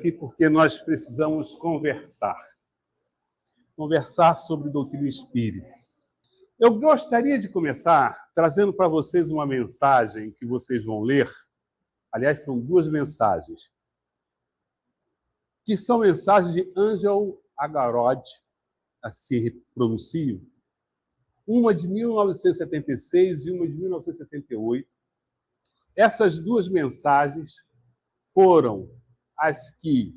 aqui porque nós precisamos conversar sobre doutrina espírita. Eu gostaria de começar trazendo para vocês uma mensagem que vocês vão ler. Aliás, são duas mensagens, que são mensagens de Ângel Agarod, assim pronuncio, uma de 1976 e uma de 1978. Essas duas mensagens foram as que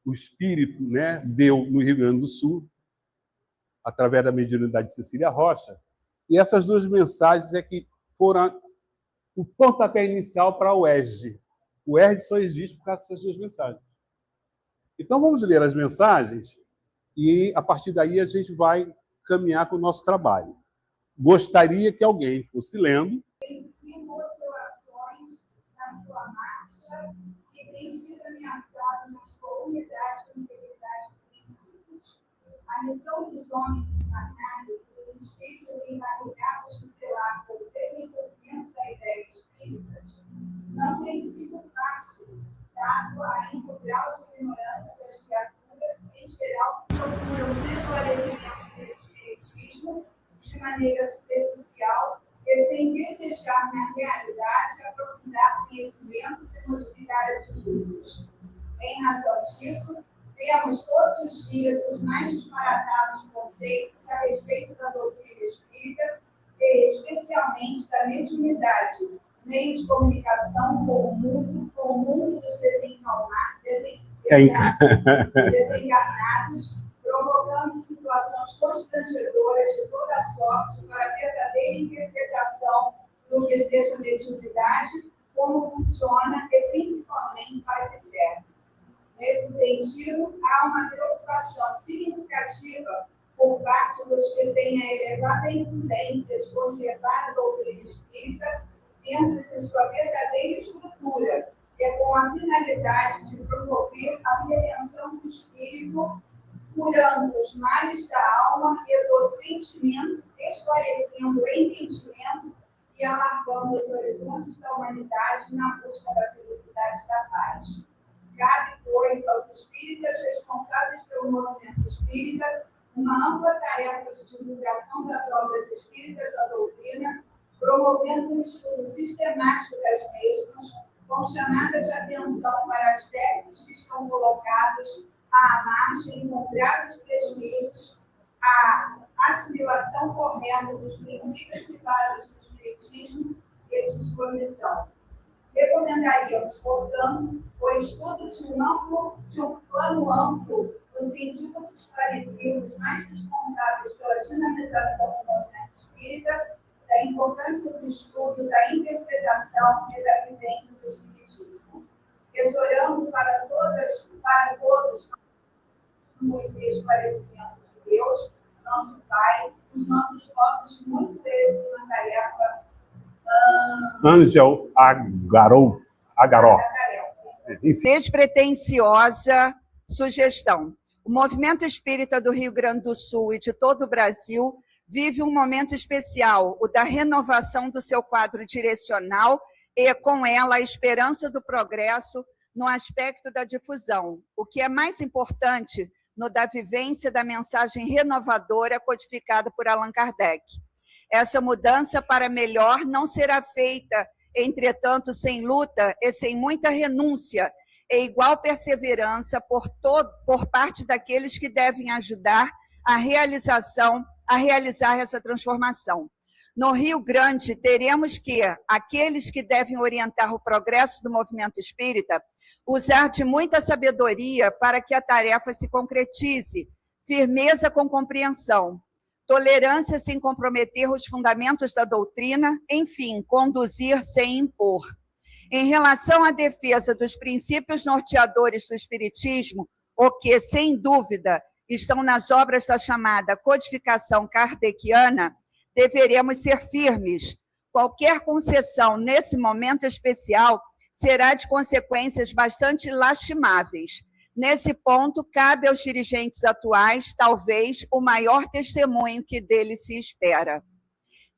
o Espírito, deu no Rio Grande do Sul, através da mediunidade de Cecília Rocha, e essas duas mensagens é que foram o pontapé inicial para o UERJ. O UERJ só existe por causa dessas duas mensagens. Então, vamos ler as mensagens e, a partir daí, a gente vai caminhar para o nosso trabalho. Gostaria que alguém fosse lendo. Tem sido oscilações na sua marcha e tem sido ameaçado na sua unidade e integridade de princípios. A missão dos homens encarnados e dos espíritos encarregados de zelar pelo desenvolvimento da ideia espírita não tem sido fácil, dado ainda o grau de ignorância das criaturas, em geral, que procuram os esclarecimentos do espiritismo de maneira superficial e sem desejar, na realidade, aprofundar conhecimentos e modificar atitudes. Em razão disso, vemos todos os dias os mais disparatados conceitos a respeito da doutrina espírita e, especialmente, da mediunidade, meio de comunicação com o mundo dos desencarnados, provocando situações constrangedoras de toda sorte para a verdadeira interpretação do que seja mediunidade, como funciona e principalmente para que serve. Nesse sentido, há uma preocupação significativa por parte dos que têm a elevada incumbência de conservar a doutrina espírita dentro de sua verdadeira estrutura, e com a finalidade de promover a redenção do espírito, curando os males da alma e do sentimento, esclarecendo o entendimento e alargando os horizontes da humanidade na busca da felicidade e da paz. Cabe, pois, aos espíritas responsáveis pelo movimento espírita uma ampla tarefa de divulgação das obras espíritas da doutrina, promovendo um estudo sistemático das mesmas, com chamada de atenção para aspectos que estão colocados à margem com graves prejuízos à assimilação correta dos princípios e bases do espiritismo e de sua missão. Recomendaríamos, portanto, o estudo de um plano amplo, no sentido de esclarecer os mais responsáveis pela dinamização do movimento espírita, da importância do estudo, da interpretação e da vivência do espiritismo. Exorando para todos luz e esclarecimento de Deus, nosso Pai, os nossos corpos muito êxito na tarefa. Ângel Agaró. Despretensiosa sugestão. O movimento espírita do Rio Grande do Sul e de todo o Brasil vive um momento especial, o da renovação do seu quadro direcional e, com ela, a esperança do progresso no aspecto da difusão, o que é mais importante no da vivência da mensagem renovadora codificada por Allan Kardec. Essa mudança para melhor não será feita, entretanto, sem luta e sem muita renúncia e igual perseverança por parte daqueles que devem ajudar a realizar essa transformação. No Rio Grande, teremos que aqueles que devem orientar o progresso do movimento espírita usar de muita sabedoria para que a tarefa se concretize, firmeza com compreensão, tolerância sem comprometer os fundamentos da doutrina, enfim, conduzir sem impor. Em relação à defesa dos princípios norteadores do espiritismo, o que, sem dúvida, estão nas obras da chamada codificação kardeciana, deveremos ser firmes. Qualquer concessão nesse momento especial será de consequências bastante lastimáveis. Nesse ponto, cabe aos dirigentes atuais, talvez, o maior testemunho que deles se espera.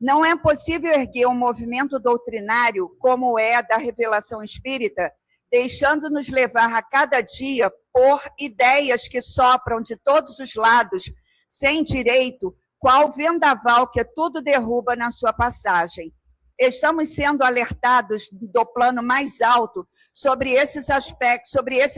Não é possível erguer um movimento doutrinário, como é da revelação espírita, deixando-nos levar a cada dia por ideias que sopram de todos os lados, sem direito, qual vendaval que tudo derruba na sua passagem. Estamos sendo alertados do plano mais alto sobre esse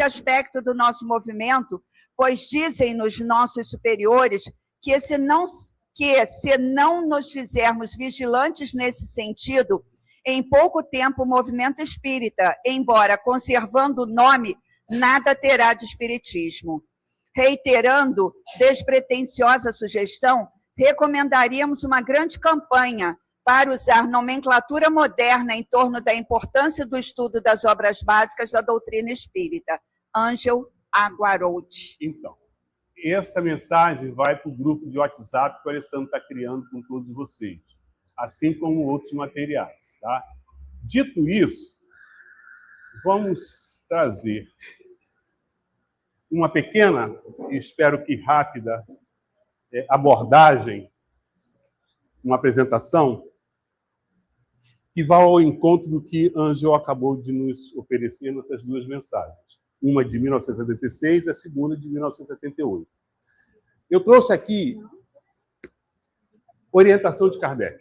aspecto do nosso movimento, pois dizem-nos nossos superiores que se não nos fizermos vigilantes nesse sentido, em pouco tempo o movimento espírita, embora conservando o nome, nada terá de espiritismo. Reiterando despretensiosa sugestão, recomendaríamos uma grande campanha para usar nomenclatura moderna em torno da importância do estudo das obras básicas da doutrina espírita. Ângel Aguaroldi. Então, essa mensagem vai para o grupo de WhatsApp que o Alessandro está criando com todos vocês, assim como outros materiais. Tá? Dito isso, vamos trazer uma pequena, espero que rápida, abordagem, uma apresentação que vai ao encontro do que Ângel acabou de nos oferecer nessas duas mensagens. Uma de 1976 e a segunda de 1978. Eu trouxe aqui orientação de Kardec.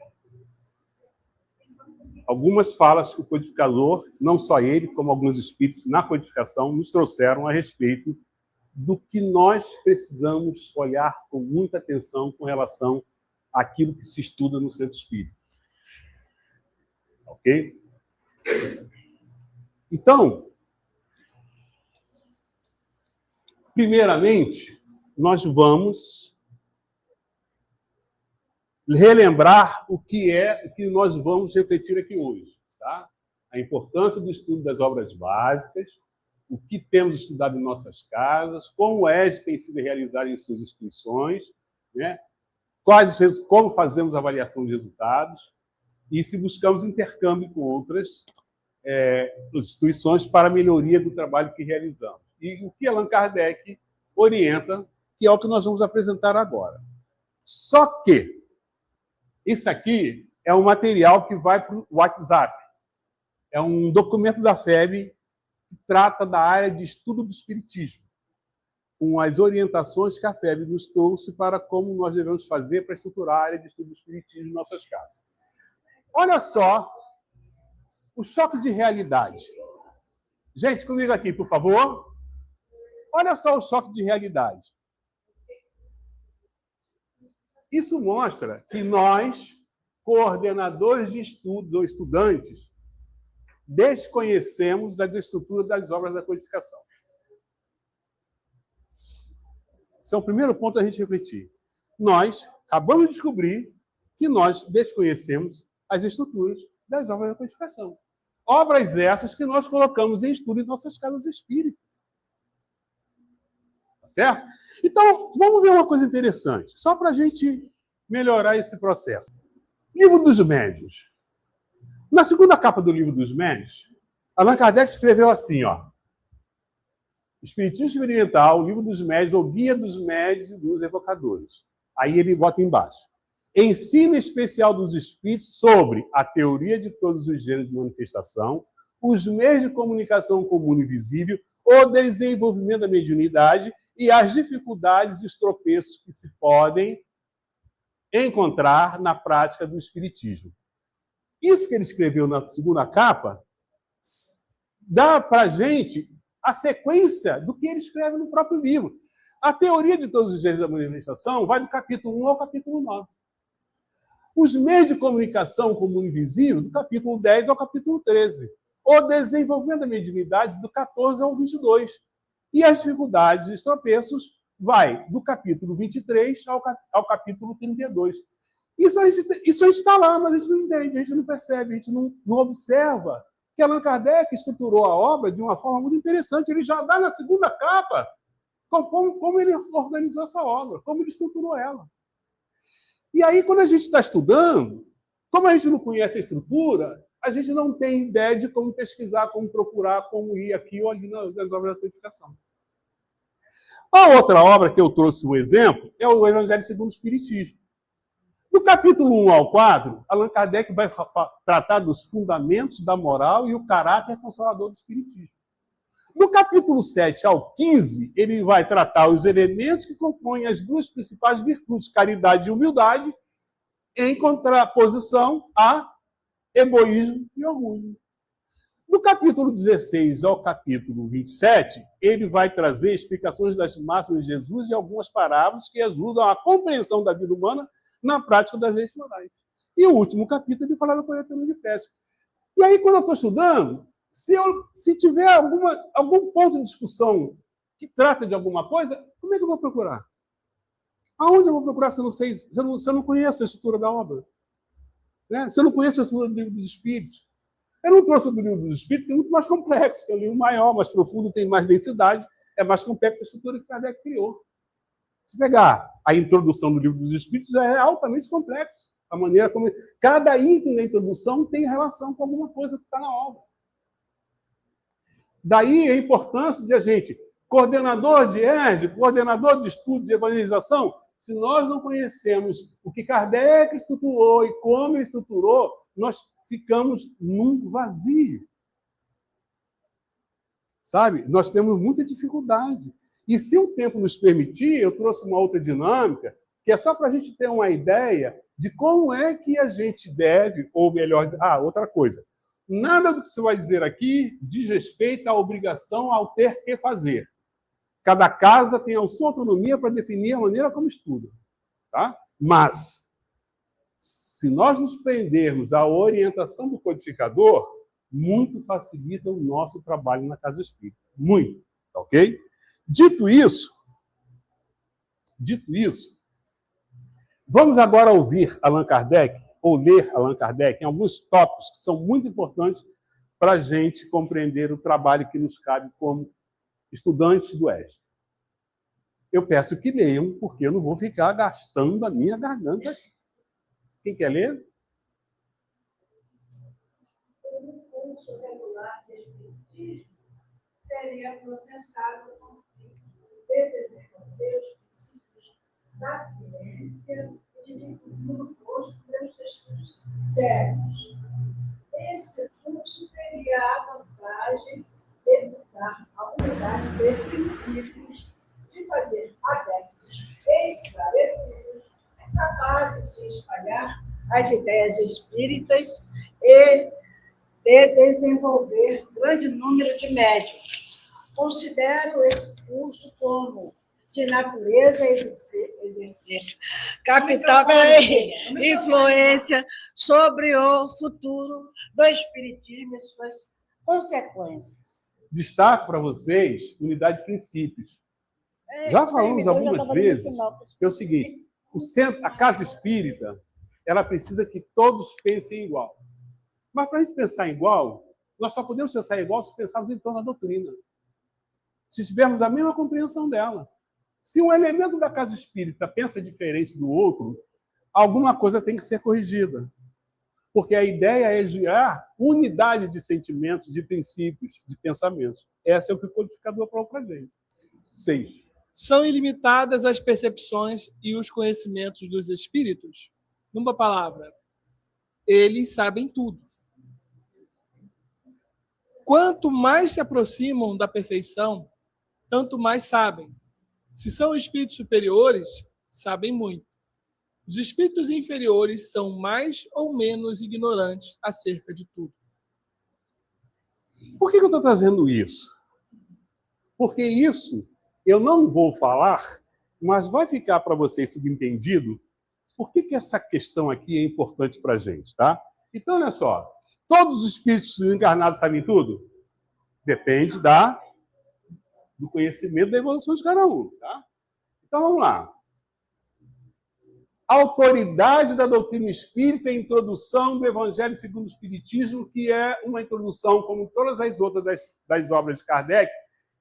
Algumas falas que o codificador, não só ele, como alguns espíritos na codificação, nos trouxeram a respeito do que nós precisamos olhar com muita atenção com relação àquilo que se estuda no centro espírita. Ok? Então, primeiramente, nós vamos relembrar o que nós vamos refletir aqui hoje. Tá? A importância do estudo das obras básicas, o que temos estudado em nossas casas, como o ESG tem sido realizado em suas instituições, né? Como fazemos a avaliação de resultados e se buscamos intercâmbio com outras instituições para a melhoria do trabalho que realizamos. E o que Allan Kardec orienta, que é o que nós vamos apresentar agora. Só que isso aqui é um material que vai para o WhatsApp. É um documento da FEB que trata da área de estudo do espiritismo, com as orientações que a FEB nos trouxe para como nós devemos fazer para estruturar a área de estudo do espiritismo em nossas casas. Olha só o choque de realidade. Gente, comigo aqui, por favor. Olha só o choque de realidade. Isso mostra que nós, coordenadores de estudos ou estudantes, desconhecemos as estruturas das obras da codificação. Esse é o primeiro ponto a gente refletir. Nós acabamos de descobrir que nós desconhecemos as estruturas das obras da codificação. Obras essas que nós colocamos em estudo em nossas casas espíritas. Tá certo? Então, vamos ver uma coisa interessante, só para a gente melhorar esse processo. Livro dos Médiuns. Na segunda capa do Livro dos Médiuns, Allan Kardec escreveu assim, ó: Espiritismo Experimental, Livro dos Médiuns, ou Guia dos Médiuns e dos Evocadores. Aí ele bota embaixo: ensino especial dos espíritos sobre a teoria de todos os gêneros de manifestação, os meios de comunicação comum e visível, o desenvolvimento da mediunidade e as dificuldades e os tropeços que se podem encontrar na prática do espiritismo. Isso que ele escreveu na segunda capa dá para a gente a sequência do que ele escreve no próprio livro. A teoria de todos os gêneros da manifestação vai do capítulo 1 ao capítulo 9. Os meios de comunicação comum e visível, do capítulo 10 ao capítulo 13. O desenvolvimento da mediunidade, do 14 ao 22. E as dificuldades e os tropeços vai do capítulo 23 ao capítulo 32. Isso a gente está lá, mas a gente não entende, a gente não percebe, a gente não observa que Allan Kardec estruturou a obra de uma forma muito interessante. Ele já dá na segunda capa como ele organizou essa obra, como ele estruturou ela. E aí, quando a gente está estudando, como a gente não conhece a estrutura, a gente não tem ideia de como pesquisar, como procurar, como ir aqui ou ali nas obras da codificação. A outra obra que eu trouxe um exemplo é o Evangelho segundo o Espiritismo. No capítulo 1 ao 4, Allan Kardec vai tratar dos fundamentos da moral e o caráter consolador do Espiritismo. Do capítulo 7 ao 15, ele vai tratar os elementos que compõem as duas principais virtudes, caridade e humildade, em contraposição a egoísmo e orgulho. Do capítulo 16 ao capítulo 27, ele vai trazer explicações das máximas de Jesus e algumas parábolas que ajudam a compreensão da vida humana na prática das leis morais. E o último capítulo, ele fala do corretor de pesca. E aí, quando eu estou estudando, se tiver algum ponto de discussão que trata de alguma coisa, como é que eu vou procurar? Aonde eu vou procurar se eu não sei, se eu não conheço a estrutura da obra? Né? Se eu não conheço a estrutura do livro dos Espíritos? Eu não trouxe do livro dos Espíritos, que é muito mais complexo, que é um livro maior, mais profundo, tem mais densidade, é mais complexa a estrutura que Kardec criou. Se pegar a introdução do livro dos Espíritos, já é altamente complexo. A maneira como cada item da introdução tem relação com alguma coisa que está na obra. Daí a importância de a gente, coordenador de ERG, coordenador de estudo de evangelização, se nós não conhecemos o que Kardec estruturou e como ele estruturou, nós ficamos num vazio. Sabe? Nós temos muita dificuldade. E se o tempo nos permitir, eu trouxe uma outra dinâmica, que é só para a gente ter uma ideia de como é que a gente deve, ou melhor, outra coisa. Nada do que você vai dizer aqui diz respeito à obrigação ao ter que fazer. Cada casa tem a sua autonomia para definir a maneira como estuda. Tá? Mas, se nós nos prendermos à orientação do codificador, muito facilita o nosso trabalho na casa espírita. Muito. Ok? Dito isso, vamos agora ouvir Allan Kardec, ou ler Allan Kardec, em alguns tópicos que são muito importantes para a gente compreender o trabalho que nos cabe como estudantes do ERG. Eu peço que leiam, porque eu não vou ficar gastando a minha garganta aqui. Quem quer ler? O curso regular de Espiritismo seria professado com de desenvolver os princípios da ciência e de difundir o posto pelos estudos sérios. Esse curso teria a vantagem de fundar a unidade de princípios, de fazer adeptos esclarecidos, capazes de espalhar as ideias espíritas e de desenvolver grande número de médiuns. Considero esse curso como de natureza exercer capital influência sobre o futuro do espiritismo e suas consequências. Destaco para vocês unidade de princípios. Já falamos algumas vezes que é o seguinte, a casa espírita, ela precisa que todos pensem igual. Mas para a gente pensar igual, nós só podemos pensar igual se pensarmos em torno da doutrina. Se tivermos a mesma compreensão dela. Se um elemento da casa espírita pensa diferente do outro, alguma coisa tem que ser corrigida. Porque a ideia é gerar unidade de sentimentos, de princípios, de pensamentos. Essa é o que o codificador falou para a gente. 6. São ilimitadas as percepções e os conhecimentos dos espíritos? Numa palavra, eles sabem tudo. Quanto mais se aproximam da perfeição, tanto mais sabem. Se são espíritos superiores, sabem muito. Os espíritos inferiores são mais ou menos ignorantes acerca de tudo. Por que eu estou trazendo isso? Porque isso eu não vou falar, mas vai ficar para vocês subentendido por que essa questão aqui é importante para a gente, tá? Então, olha só. Todos os espíritos encarnados sabem tudo? Depende do conhecimento da evolução de cada um, tá? Então, vamos lá. A autoridade da doutrina espírita é a introdução do Evangelho segundo o Espiritismo, que é uma introdução, como todas as outras das obras de Kardec,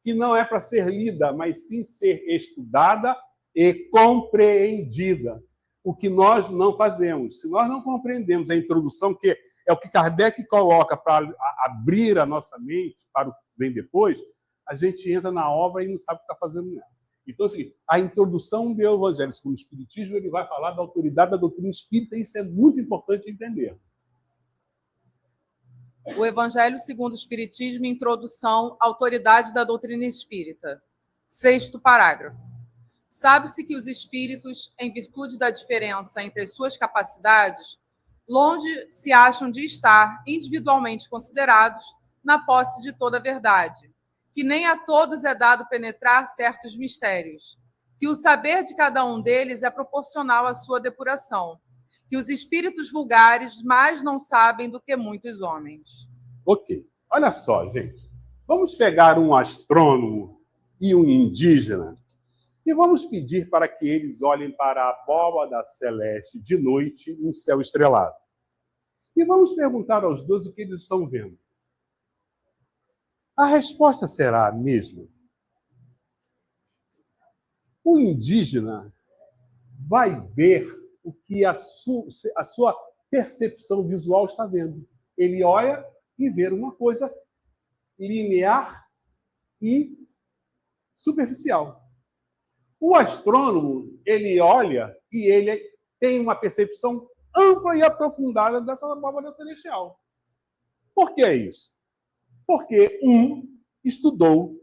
que não é para ser lida, mas sim ser estudada e compreendida. O que nós não fazemos. Se nós não compreendemos a introdução, que é o que Kardec coloca para abrir a nossa mente para o que vem depois, a gente entra na obra e não sabe o que está fazendo nela. Então, assim, a introdução do Evangelho segundo o Espiritismo, ele vai falar da autoridade da doutrina espírita, e isso é muito importante entender. O Evangelho segundo o Espiritismo, introdução, autoridade da doutrina espírita. 6º parágrafo. Sabe-se que os espíritos, em virtude da diferença entre as suas capacidades, longe se acham de estar individualmente considerados na posse de toda a verdade, que nem a todos é dado penetrar certos mistérios, que o saber de cada um deles é proporcional à sua depuração, que os espíritos vulgares mais não sabem do que muitos homens. Ok. Olha só, gente. Vamos pegar um astrônomo e um indígena e vamos pedir para que eles olhem para a abóbada celeste de noite no céu estrelado. E vamos perguntar aos dois o que eles estão vendo. A resposta será a mesma. O indígena vai ver o que a sua percepção visual está vendo. Ele olha e vê uma coisa linear e superficial. O astrônomo, ele olha e ele tem uma percepção ampla e aprofundada dessa abóbada celestial. Por que isso? Porque um estudou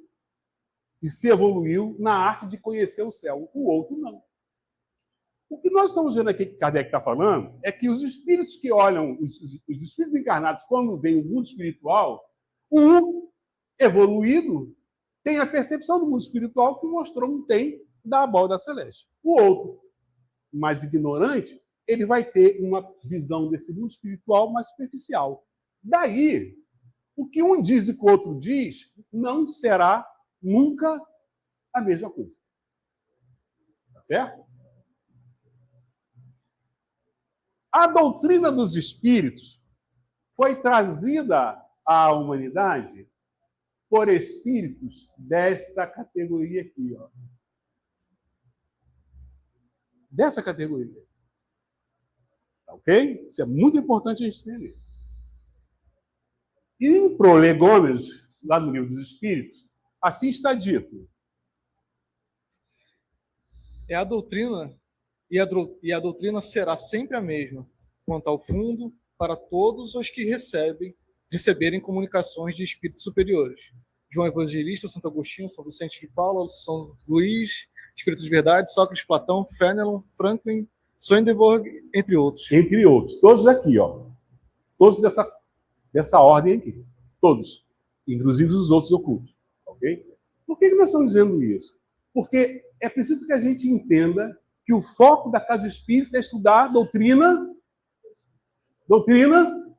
e se evoluiu na arte de conhecer o céu, o outro não. O que nós estamos vendo aqui que Kardec está falando é que os espíritos que olham, os espíritos encarnados, quando veem o mundo espiritual, um evoluído tem a percepção do mundo espiritual que o astrônomo tem da abóbada celeste. O outro, mais ignorante, ele vai ter uma visão desse mundo espiritual mais superficial. Daí, o que um diz e o que o outro diz não será nunca a mesma coisa. Tá certo? A doutrina dos espíritos foi trazida à humanidade por espíritos desta categoria aqui, ó. Dessa categoria. Ok? Isso é muito importante a gente entender. E em Prolegômenos, lá no Livro dos Espíritos, assim está dito. É a doutrina, e a doutrina será sempre a mesma, quanto ao fundo, para todos os que receberem comunicações de espíritos superiores. João Evangelista, Santo Agostinho, São Vicente de Paula, São Luís, Espírito de Verdade, Sócrates, Platão, Fenelon, Franklin, Swedenborg, entre outros. Entre outros. Todos aqui, ó. Todos dessa ordem aqui. Todos. Inclusive os outros ocultos. Ok? Por que nós estamos dizendo isso? Porque é preciso que a gente entenda que o foco da Casa Espírita é estudar doutrina. Doutrina?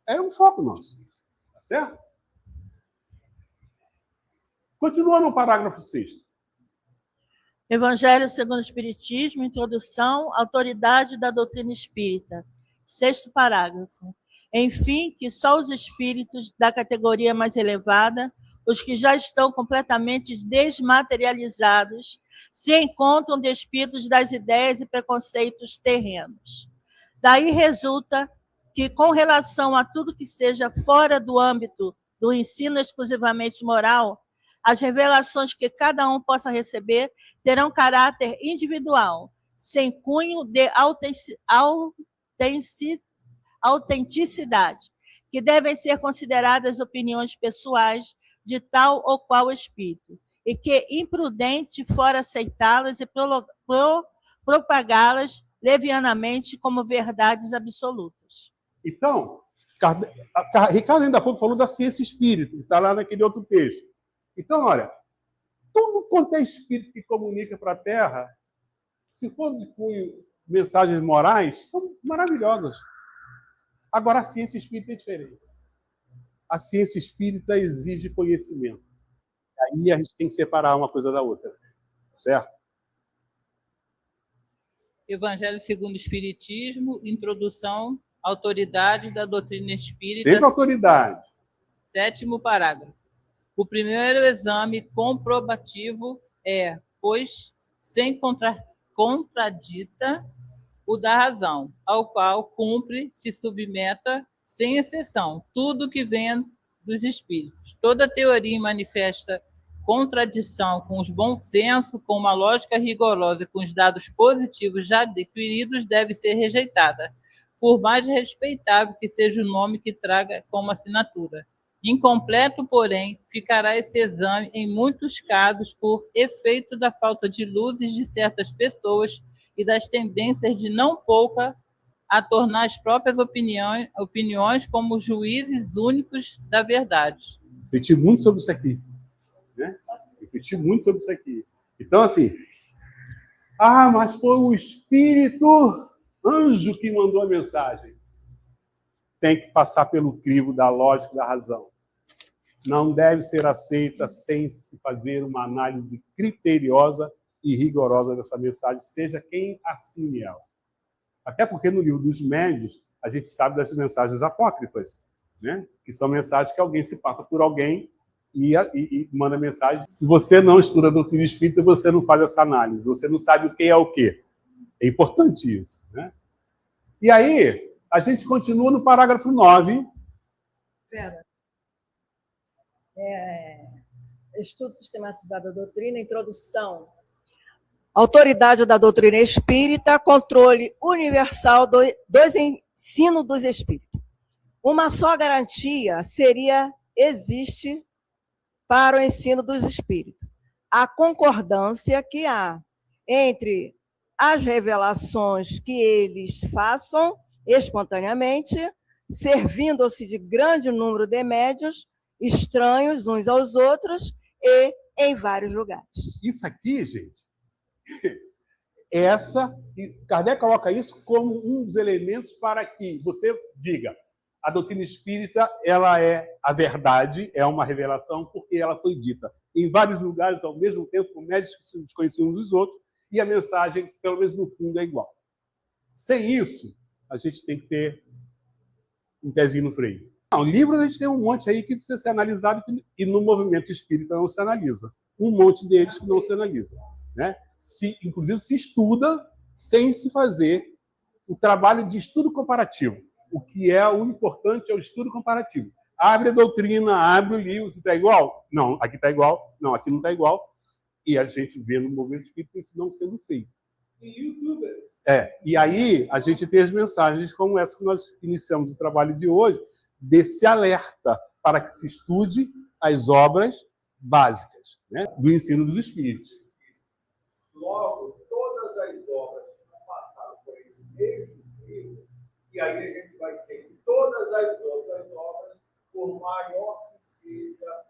É um foco nosso. Tá certo? Continua no parágrafo 6º. Evangelho segundo o Espiritismo, introdução, autoridade da doutrina espírita. 6º parágrafo. Enfim, que só os espíritos da categoria mais elevada, os que já estão completamente desmaterializados, se encontram despidos das ideias e preconceitos terrenos. Daí resulta que, com relação a tudo que seja fora do âmbito do ensino exclusivamente moral, as revelações que cada um possa receber terão caráter individual, sem cunho de autenticidade, que devem ser consideradas opiniões pessoais de tal ou qual espírito, e que imprudente for aceitá-las e propagá-las levianamente como verdades absolutas. Então, Ricardo ainda há pouco falou da ciência espírita, que está lá naquele outro texto. Então, olha, tudo quanto é espírito que comunica para a Terra, se for de cunho mensagens morais, são maravilhosas. Agora, a ciência espírita é diferente. A ciência espírita exige conhecimento. Aí a gente tem que separar uma coisa da outra. Certo? Evangelho segundo o Espiritismo, introdução, autoridade da doutrina espírita. Sempre autoridade. 7º parágrafo. O primeiro exame comprobativo é, pois, sem contradita o da razão, ao qual cumpre se submeta, sem exceção, tudo que vem dos espíritos. Toda teoria manifesta contradição com os bom senso, com uma lógica rigorosa e com os dados positivos já adquiridos deve ser rejeitada, por mais respeitável que seja o nome que traga como assinatura. Incompleto, porém, ficará esse exame em muitos casos por efeito da falta de luzes de certas pessoas e das tendências de não pouca a tornar as próprias opiniões como juízes únicos da verdade. Refleti muito sobre isso aqui. Né? Refleti muito sobre isso aqui. Então, assim, mas foi o Espírito anjo que mandou a mensagem. Tem que passar pelo crivo da lógica e da razão. Não deve ser aceita sem se fazer uma análise criteriosa e rigorosa dessa mensagem, seja quem assine ela. Até porque no livro dos médiuns, a gente sabe das mensagens apócrifas, né? Que são mensagens que alguém se passa por alguém e manda mensagem. Se você não estuda a doutrina espírita, você não faz essa análise, você não sabe o que é o quê. É importante isso, né? E aí, a gente continua no parágrafo 9. Vera, estudo sistematizado da doutrina, introdução. Autoridade da doutrina espírita, controle universal do ensino dos espíritos. Uma só garantia existe para o ensino dos espíritos. A concordância que há entre as revelações que eles façam espontaneamente, servindo-se de grande número de médiuns, estranhos uns aos outros e em vários lugares. Isso aqui, gente, Kardec coloca isso como um dos elementos para que você diga a doutrina espírita ela é a verdade, é uma revelação, porque ela foi dita em vários lugares ao mesmo tempo, com médios que se desconheciam uns dos outros, e a mensagem, pelo menos no fundo, é igual. Sem isso, a gente tem que ter um pezinho no freio. Não, livros a gente tem um monte aí que precisa ser analisado e no movimento espírita não se analisa. Um monte deles que não se analisa. Né? Inclusive, se estuda sem se fazer o trabalho de estudo comparativo. O que é o importante é o estudo comparativo. Abre a doutrina, abre o livro, se está igual? Não, aqui está igual. Não, aqui não está igual. E a gente vê no movimento espírita isso não sendo feito. E youtubers. E aí a gente tem as mensagens como essa que nós iniciamos o trabalho de hoje, desse alerta para que se estude as obras básicas, né, do ensino dos espíritos. Logo, todas as obras que não passaram por esse mesmo livro, e aí a gente vai dizer que todas as outras obras, por maior que seja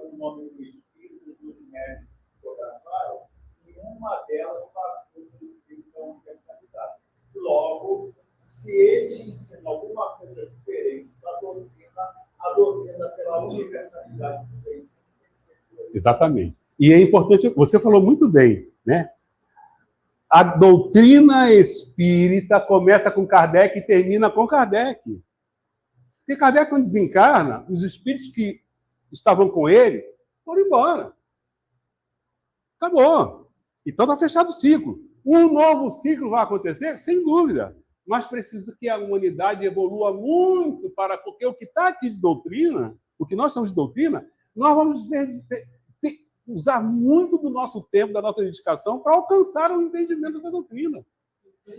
o nome do espírito dos médicos que fotografaram, nenhuma delas passou pelo livro da universalidade. Logo, se ele ensina alguma coisa diferente da doutrina, a doutrina pela universalidade do ensino tem que ser. Exatamente. E é importante, você falou muito bem, né? A doutrina espírita começa com Kardec e termina com Kardec. Porque Kardec, quando desencarna, os espíritos que estavam com ele foram embora. Acabou. Então está fechado o ciclo. Um novo ciclo vai acontecer? Sem dúvida. Mas precisa que a humanidade evolua muito porque o que está aqui de doutrina, o que nós chamamos de doutrina, nós vamos usar muito do nosso tempo, da nossa dedicação, para alcançar o entendimento dessa doutrina.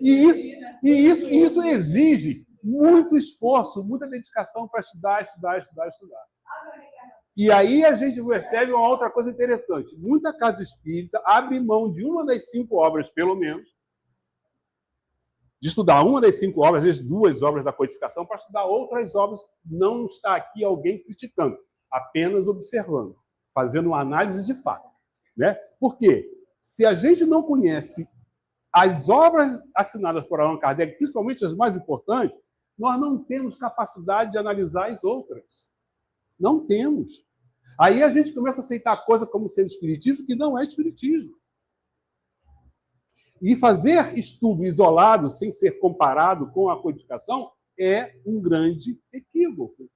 E isso exige muito esforço, muita dedicação para estudar. E aí a gente percebe uma outra coisa interessante. Muita casa espírita abre mão de uma das 5 obras, pelo menos, de estudar uma das 5 obras, às vezes 2 obras da codificação, para estudar outras obras. Não está aqui alguém criticando, apenas observando, fazendo uma análise de fato. Né? Por quê? Se a gente não conhece as obras assinadas por Allan Kardec, principalmente as mais importantes, nós não temos capacidade de analisar as outras. Não temos. Aí a gente começa a aceitar a coisa como sendo espiritismo, que não é espiritismo. E fazer estudo isolado, sem ser comparado com a codificação, é um grande equívoco.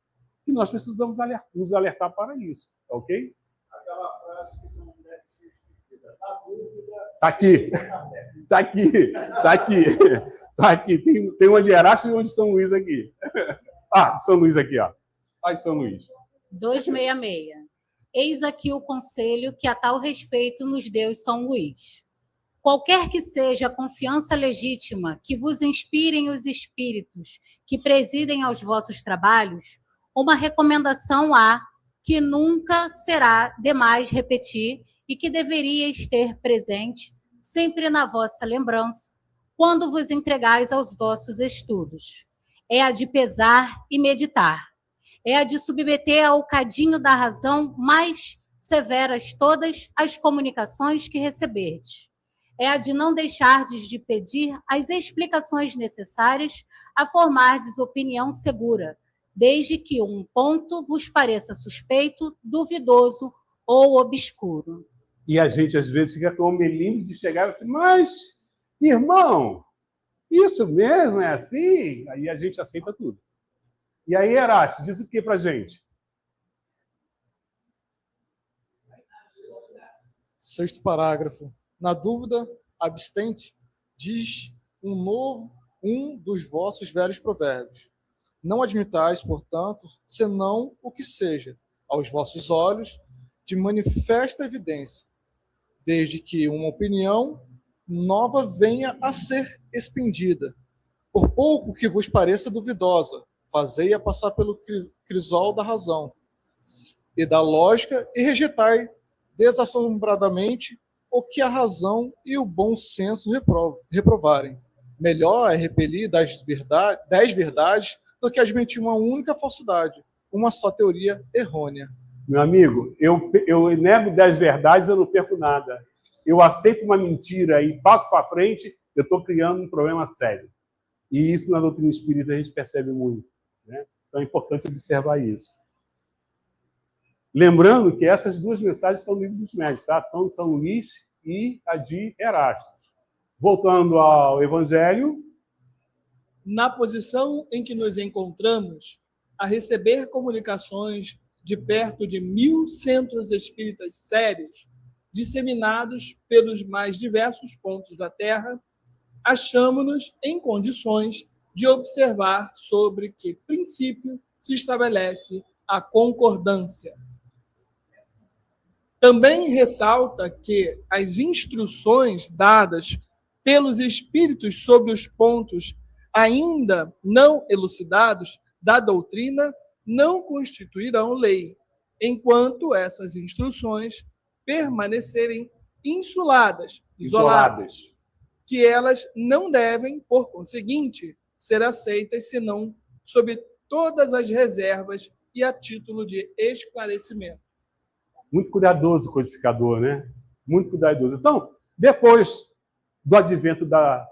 E nós precisamos nos alertar para isso. Ok? Aquela frase que não deve ser esquecida. Na dúvida... Está aqui. Está aqui. Está aqui. Está aqui. Tem uma de Erasto e uma de São Luís aqui. De São Luís aqui, ó. De São Luís. 266. Eis aqui o conselho que a tal respeito nos deu São Luís. Qualquer que seja a confiança legítima que vos inspirem os espíritos que presidem aos vossos trabalhos, uma recomendação há que nunca será demais repetir e que deveríeis ter presente sempre na vossa lembrança, quando vos entregais aos vossos estudos. É a de pesar e meditar. É a de submeter ao cadinho da razão mais severas todas as comunicações que receberdes. É a de não deixardes de pedir as explicações necessárias a formardes opinião segura, desde que um ponto vos pareça suspeito, duvidoso ou obscuro. E a gente, às vezes, fica com o melindre de chegar e falar, mas, irmão, isso mesmo é assim? Aí a gente aceita tudo. E aí, Erasto, diz o que para a gente? Sexto parágrafo. Na dúvida, abstente, diz um dos vossos velhos provérbios. Não admitais, portanto, senão o que seja, aos vossos olhos, de manifesta evidência, desde que uma opinião nova venha a ser expendida, por pouco que vos pareça duvidosa, fazei-a passar pelo crisol da razão e da lógica e rejeitai desassombradamente o que a razão e o bom senso reprovarem. Melhor é repelir 10 verdades do que admitir uma única falsidade, uma só teoria errônea. Meu amigo, eu nego 10 verdades, eu não perco nada. Eu aceito uma mentira e passo para frente, eu estou criando um problema sério. E isso na doutrina espírita a gente percebe muito, né? Então é importante observar isso. Lembrando que essas duas mensagens estão no livro dos médios, tá? São de São Luís e a de Erasto. Voltando ao Evangelho. Na posição em que nos encontramos, a receber comunicações de perto de 1000 centros espíritas sérios, disseminados pelos mais diversos pontos da Terra, achamo-nos em condições de observar sobre que princípio se estabelece a concordância. Também ressalta que as instruções dadas pelos espíritos sobre os pontos ainda não elucidados da doutrina não constituirão lei, enquanto essas instruções permanecerem isoladas, que elas não devem, por conseguinte, ser aceitas senão sob todas as reservas e a título de esclarecimento. Muito cuidadoso o codificador, né? Muito cuidadoso. Então, depois do advento da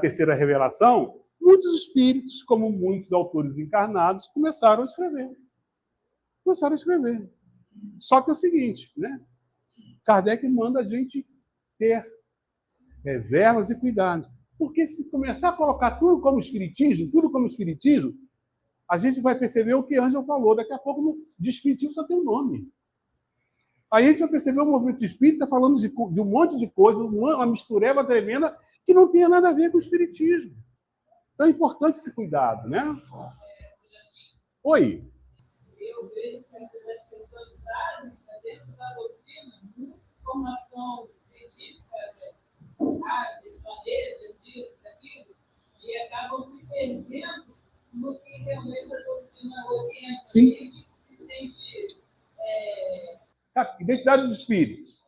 terceira revelação, muitos espíritos, como muitos autores encarnados, começaram a escrever. Só que é o seguinte, né? Kardec manda a gente ter reservas e cuidado. Porque se começar a colocar tudo como espiritismo, a gente vai perceber o que Ângelo falou. Daqui a pouco, de espiritismo só tem um nome. Aí a gente vai perceber o movimento espírita falando de um monte de coisa, uma mistureba tremenda que não tem nada a ver com o espiritismo. Então é importante esse cuidado, né? Oi. Eu vejo que as pessoas trazem dentro da doutrina muita informação científica, rádio, planetas, disso, daquilo, e acabam se perdendo no que realmente a doutrina orienta. Sim. E se sente Identidade dos espíritos.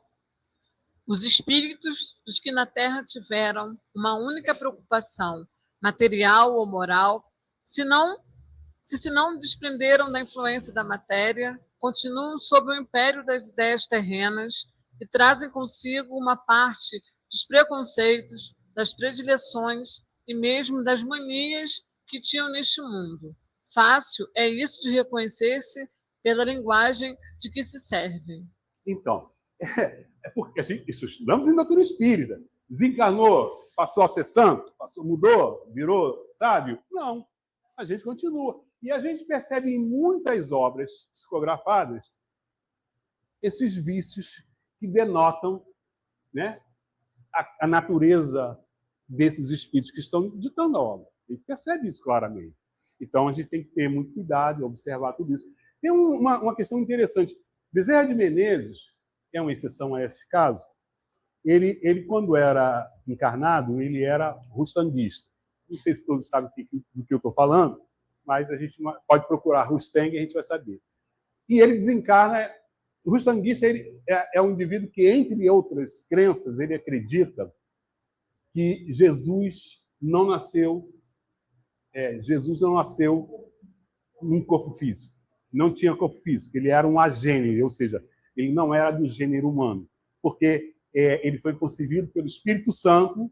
Os espíritos dos que na Terra tiveram uma única preocupação, material ou moral, se não desprenderam da influência da matéria, continuam sob o império das ideias terrenas e trazem consigo uma parte dos preconceitos, das predileções e mesmo das manias que tinham neste mundo. Fácil é isso de reconhecer-se pela linguagem de que se servem. Então, é porque isso estudamos em doutrina espírita. Desencarnou, passou a ser santo, mudou, virou sábio? Não, a gente continua. E a gente percebe em muitas obras psicografadas esses vícios que denotam, né, a natureza desses espíritos que estão ditando a obra. A gente percebe isso claramente. Então, a gente tem que ter muito cuidado e observar tudo isso. Tem uma questão interessante. Bezerra de Menezes, que é uma exceção a esse caso, Ele, quando era encarnado, ele era rustanguista. Não sei se todos sabem do que eu estou falando, mas a gente pode procurar Rustang e a gente vai saber. E ele desencarna. O rustanguista é um indivíduo que, entre outras crenças, ele acredita que Jesus não nasceu num corpo físico. Não tinha corpo físico. Ele era um agênero, ou seja, ele não era do gênero humano, porque ele foi concebido pelo Espírito Santo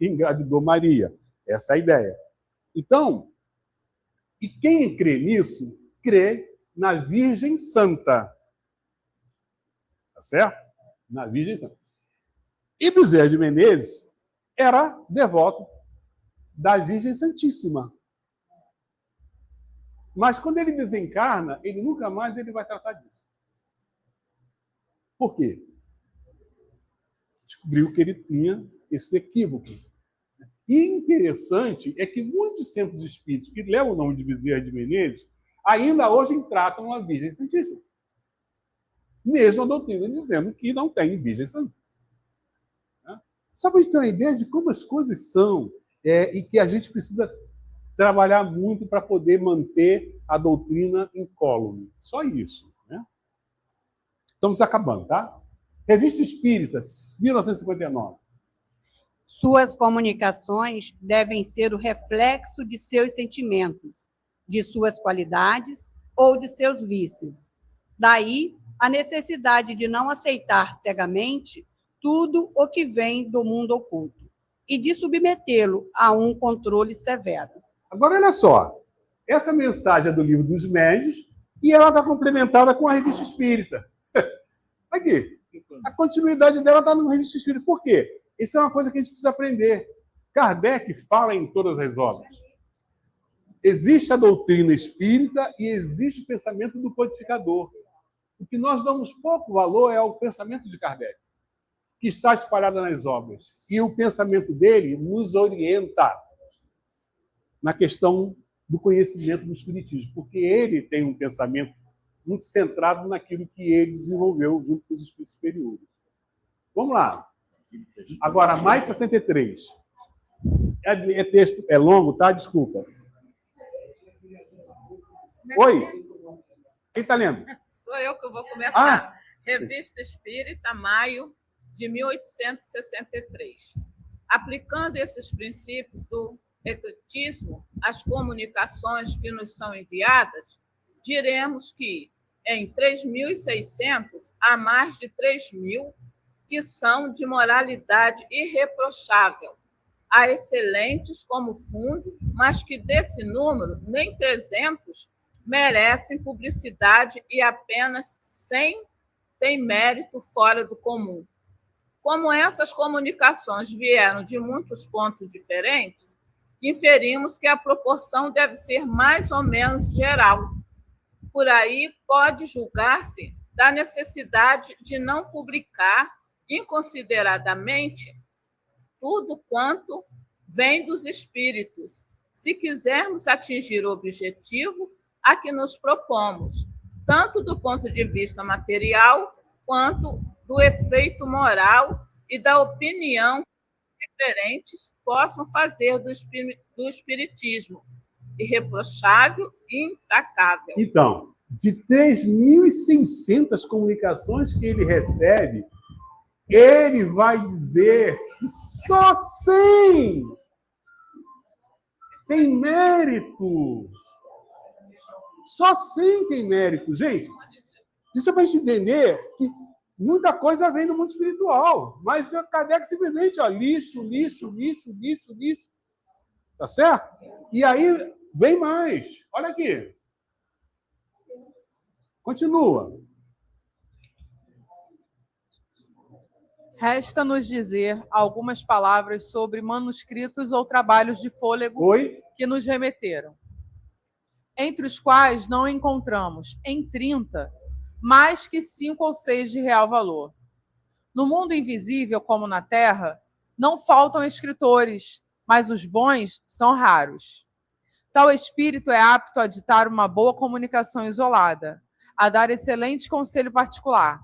e engravidou Maria. Essa é a ideia. Então, e quem crê nisso, crê na Virgem Santa. Tá certo? Na Virgem Santa. E Bezerra de Menezes era devoto da Virgem Santíssima. Mas quando ele desencarna, ele nunca mais vai tratar disso. Por quê? Descobriu que ele tinha esse equívoco. E interessante é que muitos centros espíritas que levam o nome de Bezerra de Menezes ainda hoje tratam a Virgem Santíssima. Mesmo a doutrina dizendo que não tem Virgem Santa. Só para a gente ter uma ideia de como as coisas são e que a gente precisa trabalhar muito para poder manter a doutrina incólume. Só isso. Né? Estamos acabando, tá? Revista Espírita, 1959. Suas comunicações devem ser o reflexo de seus sentimentos, de suas qualidades ou de seus vícios. Daí, a necessidade de não aceitar cegamente tudo o que vem do mundo oculto e de submetê-lo a um controle severo. Agora, olha só. Essa mensagem é do Livro dos Médiuns e ela está complementada com a Revista Espírita. Aqui. A continuidade dela está na Revista Espírita. Por quê? Isso é uma coisa que a gente precisa aprender. Kardec fala em todas as obras. Existe a doutrina espírita e existe o pensamento do codificador. O que nós damos pouco valor é o pensamento de Kardec, que está espalhado nas obras. E o pensamento dele nos orienta na questão do conhecimento do espiritismo, porque ele tem um pensamento muito centrado naquilo que ele desenvolveu junto com os espíritos superiores. Vamos lá. Agora, mais 63. Texto é longo, tá? Desculpa. Oi? Quem está lendo? Sou eu que vou começar. Revista Espírita, maio de 1863. Aplicando esses princípios do ecletismo às comunicações que nos são enviadas, diremos que em 3.600 há mais de 3.000 que são de moralidade irreprochável. Há excelentes como fundo, mas que desse número nem 300 merecem publicidade e apenas 100 têm mérito fora do comum. Como essas comunicações vieram de muitos pontos diferentes, inferimos que a proporção deve ser mais ou menos geral. Por aí pode julgar-se da necessidade de não publicar inconsideradamente tudo quanto vem dos espíritos, se quisermos atingir o objetivo a que nos propomos, tanto do ponto de vista material, quanto do efeito moral e da opinião que diferentes possam fazer do espiritismo, irreprochável e intacável. Então, de 3.600 comunicações que ele recebe, ele vai dizer que só 100 tem mérito. Só 100 tem mérito, gente. Isso é para a gente entender que muita coisa vem do mundo espiritual, mas o Kardec simplesmente, lixo. Tá certo? E aí vem mais. Olha aqui. Continua. Resta-nos dizer algumas palavras sobre manuscritos ou trabalhos de fôlego que nos remeteram, entre os quais não encontramos, em 30, mais que 5 ou 6 de real valor. No mundo invisível, como na Terra, não faltam escritores, mas os bons são raros. Tal espírito é apto a ditar uma boa comunicação isolada, a dar excelente conselho particular,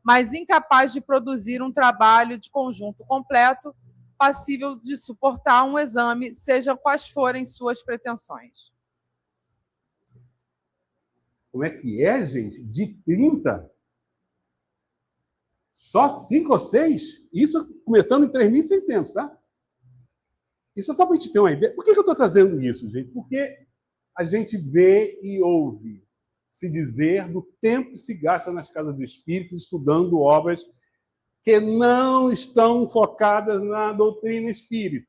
mas incapaz de produzir um trabalho de conjunto completo, passível de suportar um exame, seja quais forem suas pretensões. Como é que é, gente? De 30? Só 5 ou 6? Isso começando em 3.600, tá? Isso é só para a gente ter uma ideia. Por que eu estou trazendo isso, gente? Porque a gente vê e ouve se dizer do tempo que se gasta nas casas espíritas estudando obras que não estão focadas na doutrina espírita.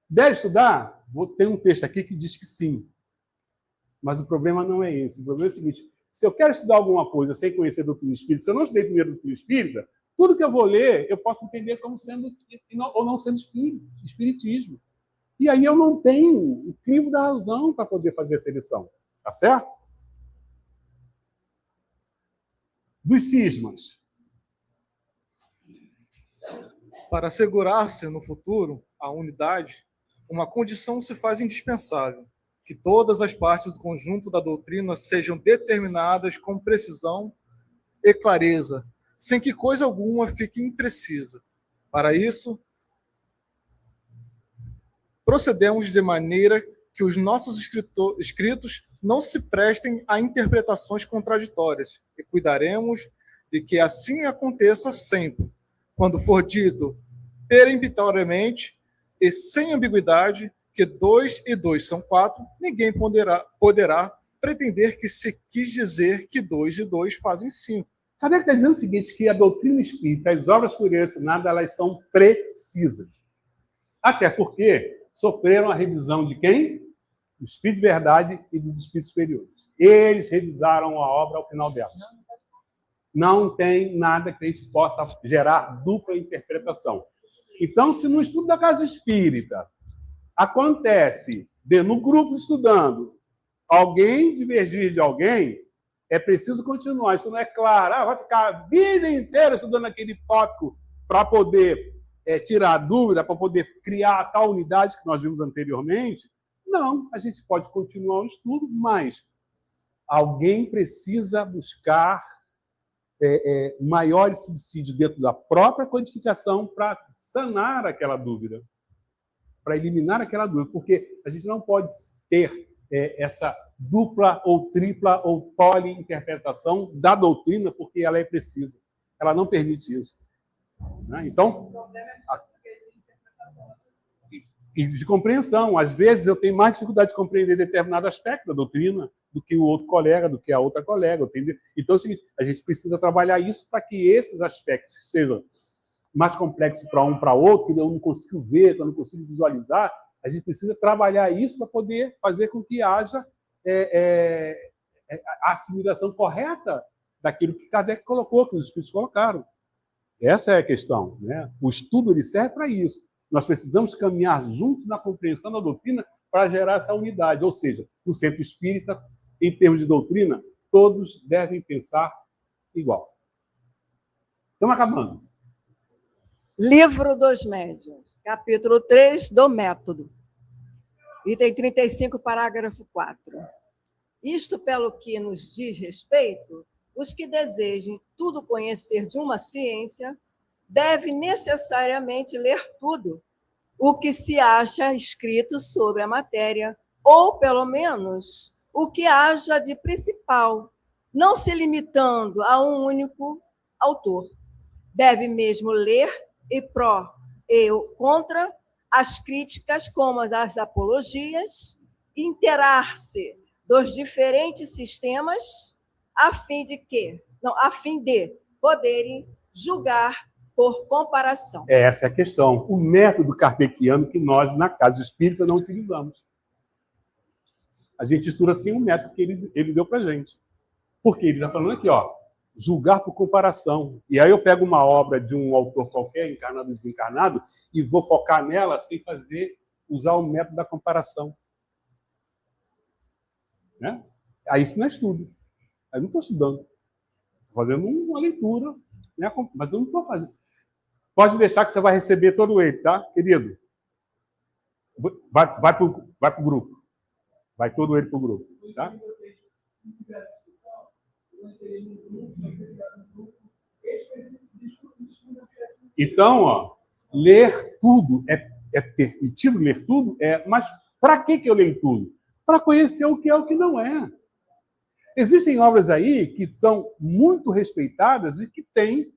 Deve estudar? Tem um texto aqui que diz que sim. Mas o problema não é esse. O problema é o seguinte: se eu quero estudar alguma coisa sem conhecer a doutrina espírita, se eu não estudei primeiro a doutrina espírita, tudo que eu vou ler, eu posso entender como sendo ou não sendo espiritismo. E aí eu não tenho o crivo da razão para poder fazer essa lição. Tá certo? Dos cismas. Para assegurar-se no futuro a unidade, uma condição se faz indispensável: que todas as partes do conjunto da doutrina sejam determinadas com precisão e clareza, sem que coisa alguma fique imprecisa. Para isso, procedemos de maneira que os nossos escritos não se prestem a interpretações contraditórias, e cuidaremos de que assim aconteça sempre, quando for dito peremptoriamente e sem ambiguidade que 2 e 2 são 4, ninguém poderá pretender que se quis dizer que 2 e 2 fazem 5. Kardec está dizendo o seguinte, que a doutrina espírita, as obras por ele ensinadas, elas são precisas. Até porque sofreram a revisão de quem? Do Espírito de Verdade e dos Espíritos Superiores. Eles revisaram a obra ao final dela. Não tem nada que a gente possa gerar dupla interpretação. Então, se no estudo da casa espírita acontece, no grupo estudando, alguém divergir de alguém, é preciso continuar. Isso não é claro. Vai ficar a vida inteira estudando aquele tópico para poder tirar dúvida, para poder criar a tal unidade que nós vimos anteriormente. Não, a gente pode continuar o estudo, mas alguém precisa buscar maiores subsídios dentro da própria codificação para sanar aquela dúvida, para eliminar aquela dúvida, porque a gente não pode ter essa dupla ou tripla ou poli-interpretação da doutrina, porque ela é precisa. Ela não permite isso. Né? Então, e de compreensão. Às vezes eu tenho mais dificuldade de compreender determinado aspecto da doutrina do que o outro colega, do que a outra colega. Entendeu? Então é o seguinte, a gente precisa trabalhar isso para que esses aspectos sejam mais complexos para um para outro, que eu não consigo ver, que eu não consigo visualizar. A gente precisa trabalhar isso para poder fazer com que haja a assimilação correta daquilo que Kardec colocou, que os espíritos colocaram. Essa é a questão. Né? O estudo ele serve para isso. Nós precisamos caminhar juntos na compreensão da doutrina para gerar essa unidade. Ou seja, no centro espírita, em termos de doutrina, todos devem pensar igual. Estamos acabando. Livro dos Médiuns, capítulo 3 do Método. Item 35, parágrafo 4. Isto, pelo que nos diz respeito, os que desejem tudo conhecer de uma ciência devem necessariamente ler tudo o que se acha escrito sobre a matéria, ou, pelo menos, o que haja de principal, não se limitando a um único autor. Deve mesmo ler e pró e contra as críticas como as apologias, inteirar-se dos diferentes sistemas a fim de poderem julgar por comparação. Essa é a questão. O método kardeciano que nós, na casa espírita, não utilizamos. A gente estuda assim o método que ele deu para a gente. Porque ele está falando aqui, ó, julgar por comparação. E aí eu pego uma obra de um autor qualquer, encarnado ou desencarnado, e vou focar nela sem usar o método da comparação. Né? Aí isso não é estudo. Aí eu não estou estudando. Estou fazendo uma leitura, né? Mas eu não estou fazendo. Pode deixar que você vai receber todo ele, tá, querido? Vai para o grupo. Vai todo ele para o grupo. Tá? Então, ó, ler tudo é permitido ler tudo? Mas para que eu leio tudo? Para conhecer o que é o que não é. Existem obras aí que são muito respeitadas e que têm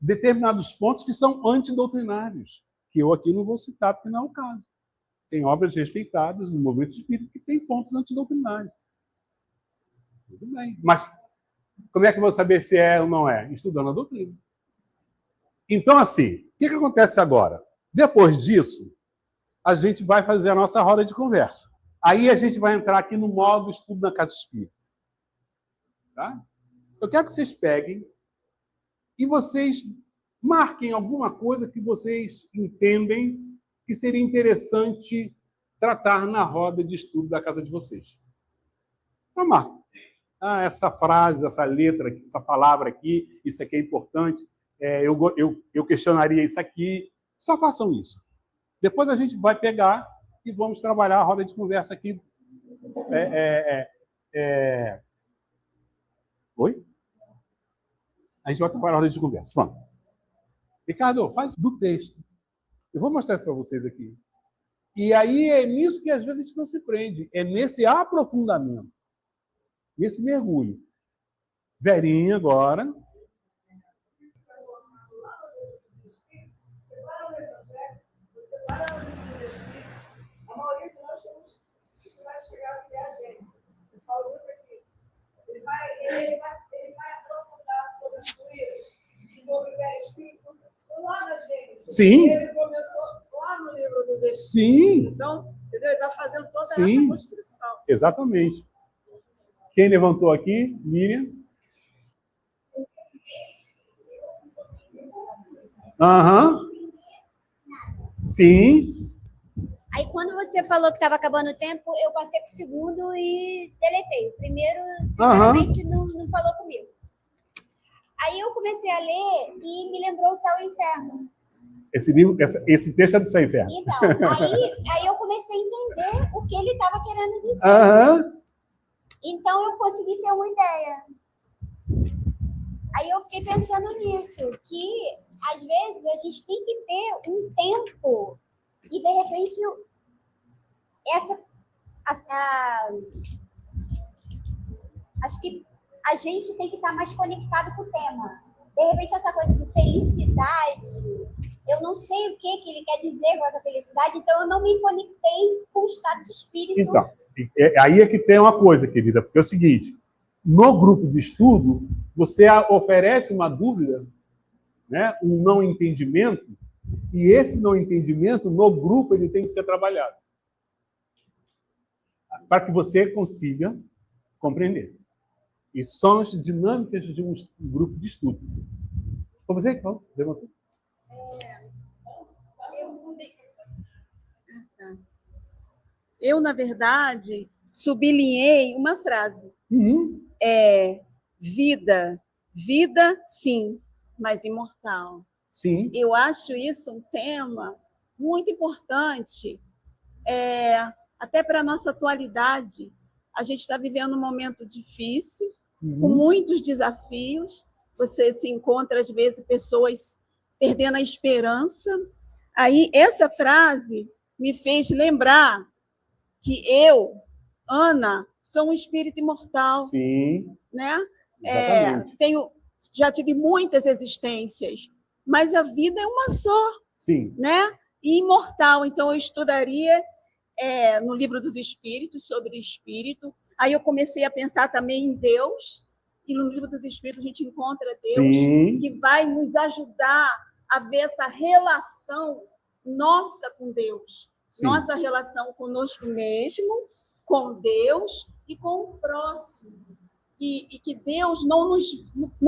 determinados pontos que são antidoutrinários, que eu aqui não vou citar porque não é o caso. Tem obras respeitadas no movimento espírita que têm pontos antidoutrinários. Tudo bem. Mas como é que eu vou saber se é ou não é? Estudando a doutrina. Então, assim, o que acontece agora? Depois disso, a gente vai fazer a nossa roda de conversa. Aí a gente vai entrar aqui no modo estudo da Casa Espírita. Tá? Eu quero que vocês peguem e vocês marquem alguma coisa que vocês entendem que seria interessante tratar na roda de estudo da casa de vocês. Então, marquem. Essa frase, essa letra, essa palavra aqui, isso aqui é importante. Eu questionaria isso aqui. Só façam isso. Depois a gente vai pegar e vamos trabalhar a roda de conversa aqui. Oi? A gente vai trabalhar a roda de conversa. Pronto. Ricardo, faz do texto. Eu vou mostrar isso para vocês aqui. E aí é nisso que às vezes a gente não se prende. É nesse aprofundamento. Nesse mergulho. Verinha agora. A maioria de nós vai chegar até a gente. Eu falo muito aqui. Ele vai aprofundar sobre as coisas, sobre o perispírito, lá na gente. Sim. Ele começou lá no livro dos Espíritos. Sim. Então, entendeu? Ele está fazendo toda Sim. essa construção. Exatamente. Quem levantou aqui? Miriam. Aham. Sim. Aí, quando você falou que estava acabando o tempo, eu passei para o segundo e deletei. O primeiro, sinceramente, não falou comigo. Aí eu comecei a ler e me lembrou o Céu e o Inferno. Esse texto é do Céu e Inferno. Então, aí eu comecei a entender o que ele estava querendo dizer. Aham. Então, eu consegui ter uma ideia. Aí eu fiquei pensando nisso, que às vezes a gente tem que ter um tempo e, de repente, acho que a gente tem que estar mais conectado com o tema. De repente, essa coisa de felicidade, eu não sei o que ele quer dizer com essa felicidade, então eu não me conectei com o estado de espírito. Então, aí é que tem uma coisa, querida, porque é o seguinte, no grupo de estudo, você oferece uma dúvida, né, um não entendimento, e esse não entendimento, no grupo, ele tem que ser trabalhado. Para que você consiga compreender. E são as dinâmicas de um grupo de estudo. Foi você que falou? Levantou? Eu, na verdade, sublinhei uma frase. Vida, sim, mas imortal. Sim. Eu acho isso um tema muito importante, até para a nossa atualidade. A gente está vivendo um momento difícil, com muitos desafios. Você se encontra, às vezes, pessoas perdendo a esperança. Aí, essa frase me fez lembrar que eu, Ana, sou um espírito imortal. Sim. Né? Exatamente. Já tive muitas existências, mas a vida é uma só. Sim. Né? E imortal. Então, eu estudaria no Livro dos Espíritos, sobre espírito. Aí eu comecei a pensar também em Deus. E no Livro dos Espíritos a gente encontra Deus, sim, que vai nos ajudar a ver essa relação nossa com Deus. Sim. Nossa relação conosco mesmo, com Deus e com o próximo. E que Deus não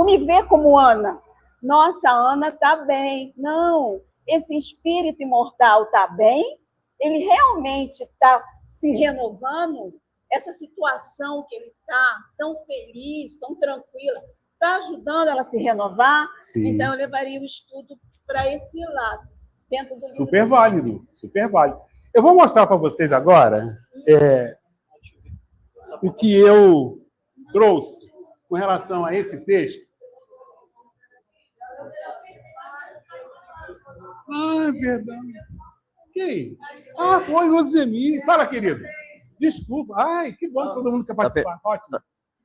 me vê como Ana. Nossa, a Ana está bem. Não, esse espírito imortal está bem? Ele realmente está se renovando? Essa situação que ele está tão feliz, tão tranquila, está ajudando ela a se renovar? Sim. Então, eu levaria o estudo para esse lado. Dentro do super válido, super válido. Eu vou mostrar para vocês agora o que eu trouxe com relação a esse texto? Ah, verdade. Quem? Ah, foi Rosemi. Fala, querido. Desculpa. Ai, que bom que todo mundo quer participar. Ótimo.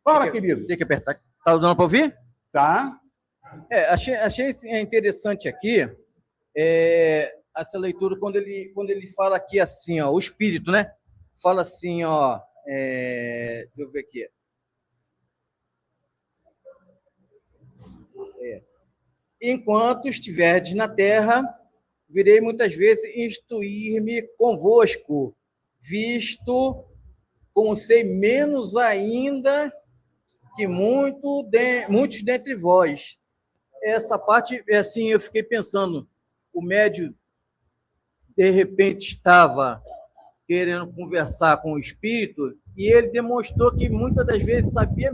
Fala, querido. Tem que apertar. Tá dando para ouvir? Tá. Achei interessante aqui essa leitura quando ele fala aqui assim, ó, o espírito, né? Fala assim, ó, deixa eu ver aqui. Enquanto estiverdes na terra, virei muitas vezes instruir-me convosco, visto como sei menos ainda que muitos dentre vós. Essa parte, assim, eu fiquei pensando, o médium, de repente, estava querendo conversar com o espírito e ele demonstrou que muitas das vezes sabe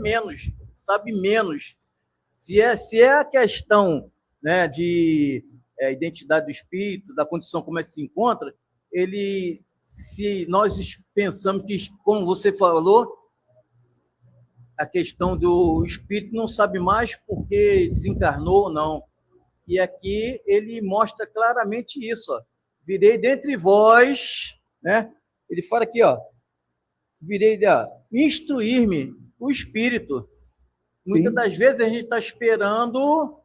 menos. Se é a questão, né, de identidade do espírito, da condição como ele se encontra, se nós pensamos que, como você falou, a questão do espírito não sabe mais porque desencarnou ou não. E aqui ele mostra claramente isso. Ó. Virei dentre vós, né? Ele fala aqui, ó, virei instruir-me o espírito. Sim. Muitas das vezes a gente está esperando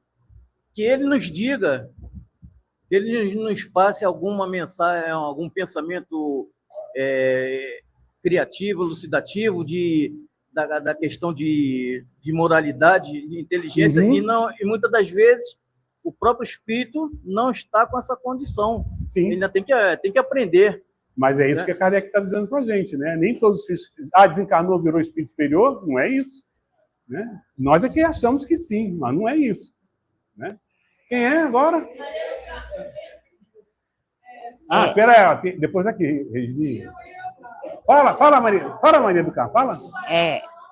que ele nos diga, que ele nos passe alguma mensagem, algum pensamento criativo, elucidativo, da questão de moralidade, de inteligência, e muitas das vezes o próprio espírito não está com essa condição. Sim. Ele ainda tem que aprender. Mas é isso que a Kardec está dizendo para a gente, né? Nem todos os espíritos... desencarnou, virou espírito superior? Não é isso. Né? Nós é que achamos que sim, mas não é isso. Né? Quem é agora? Espera aí, depois daqui, Regininha. Fala, Maria. Fala, Maria do Carmo. Fala.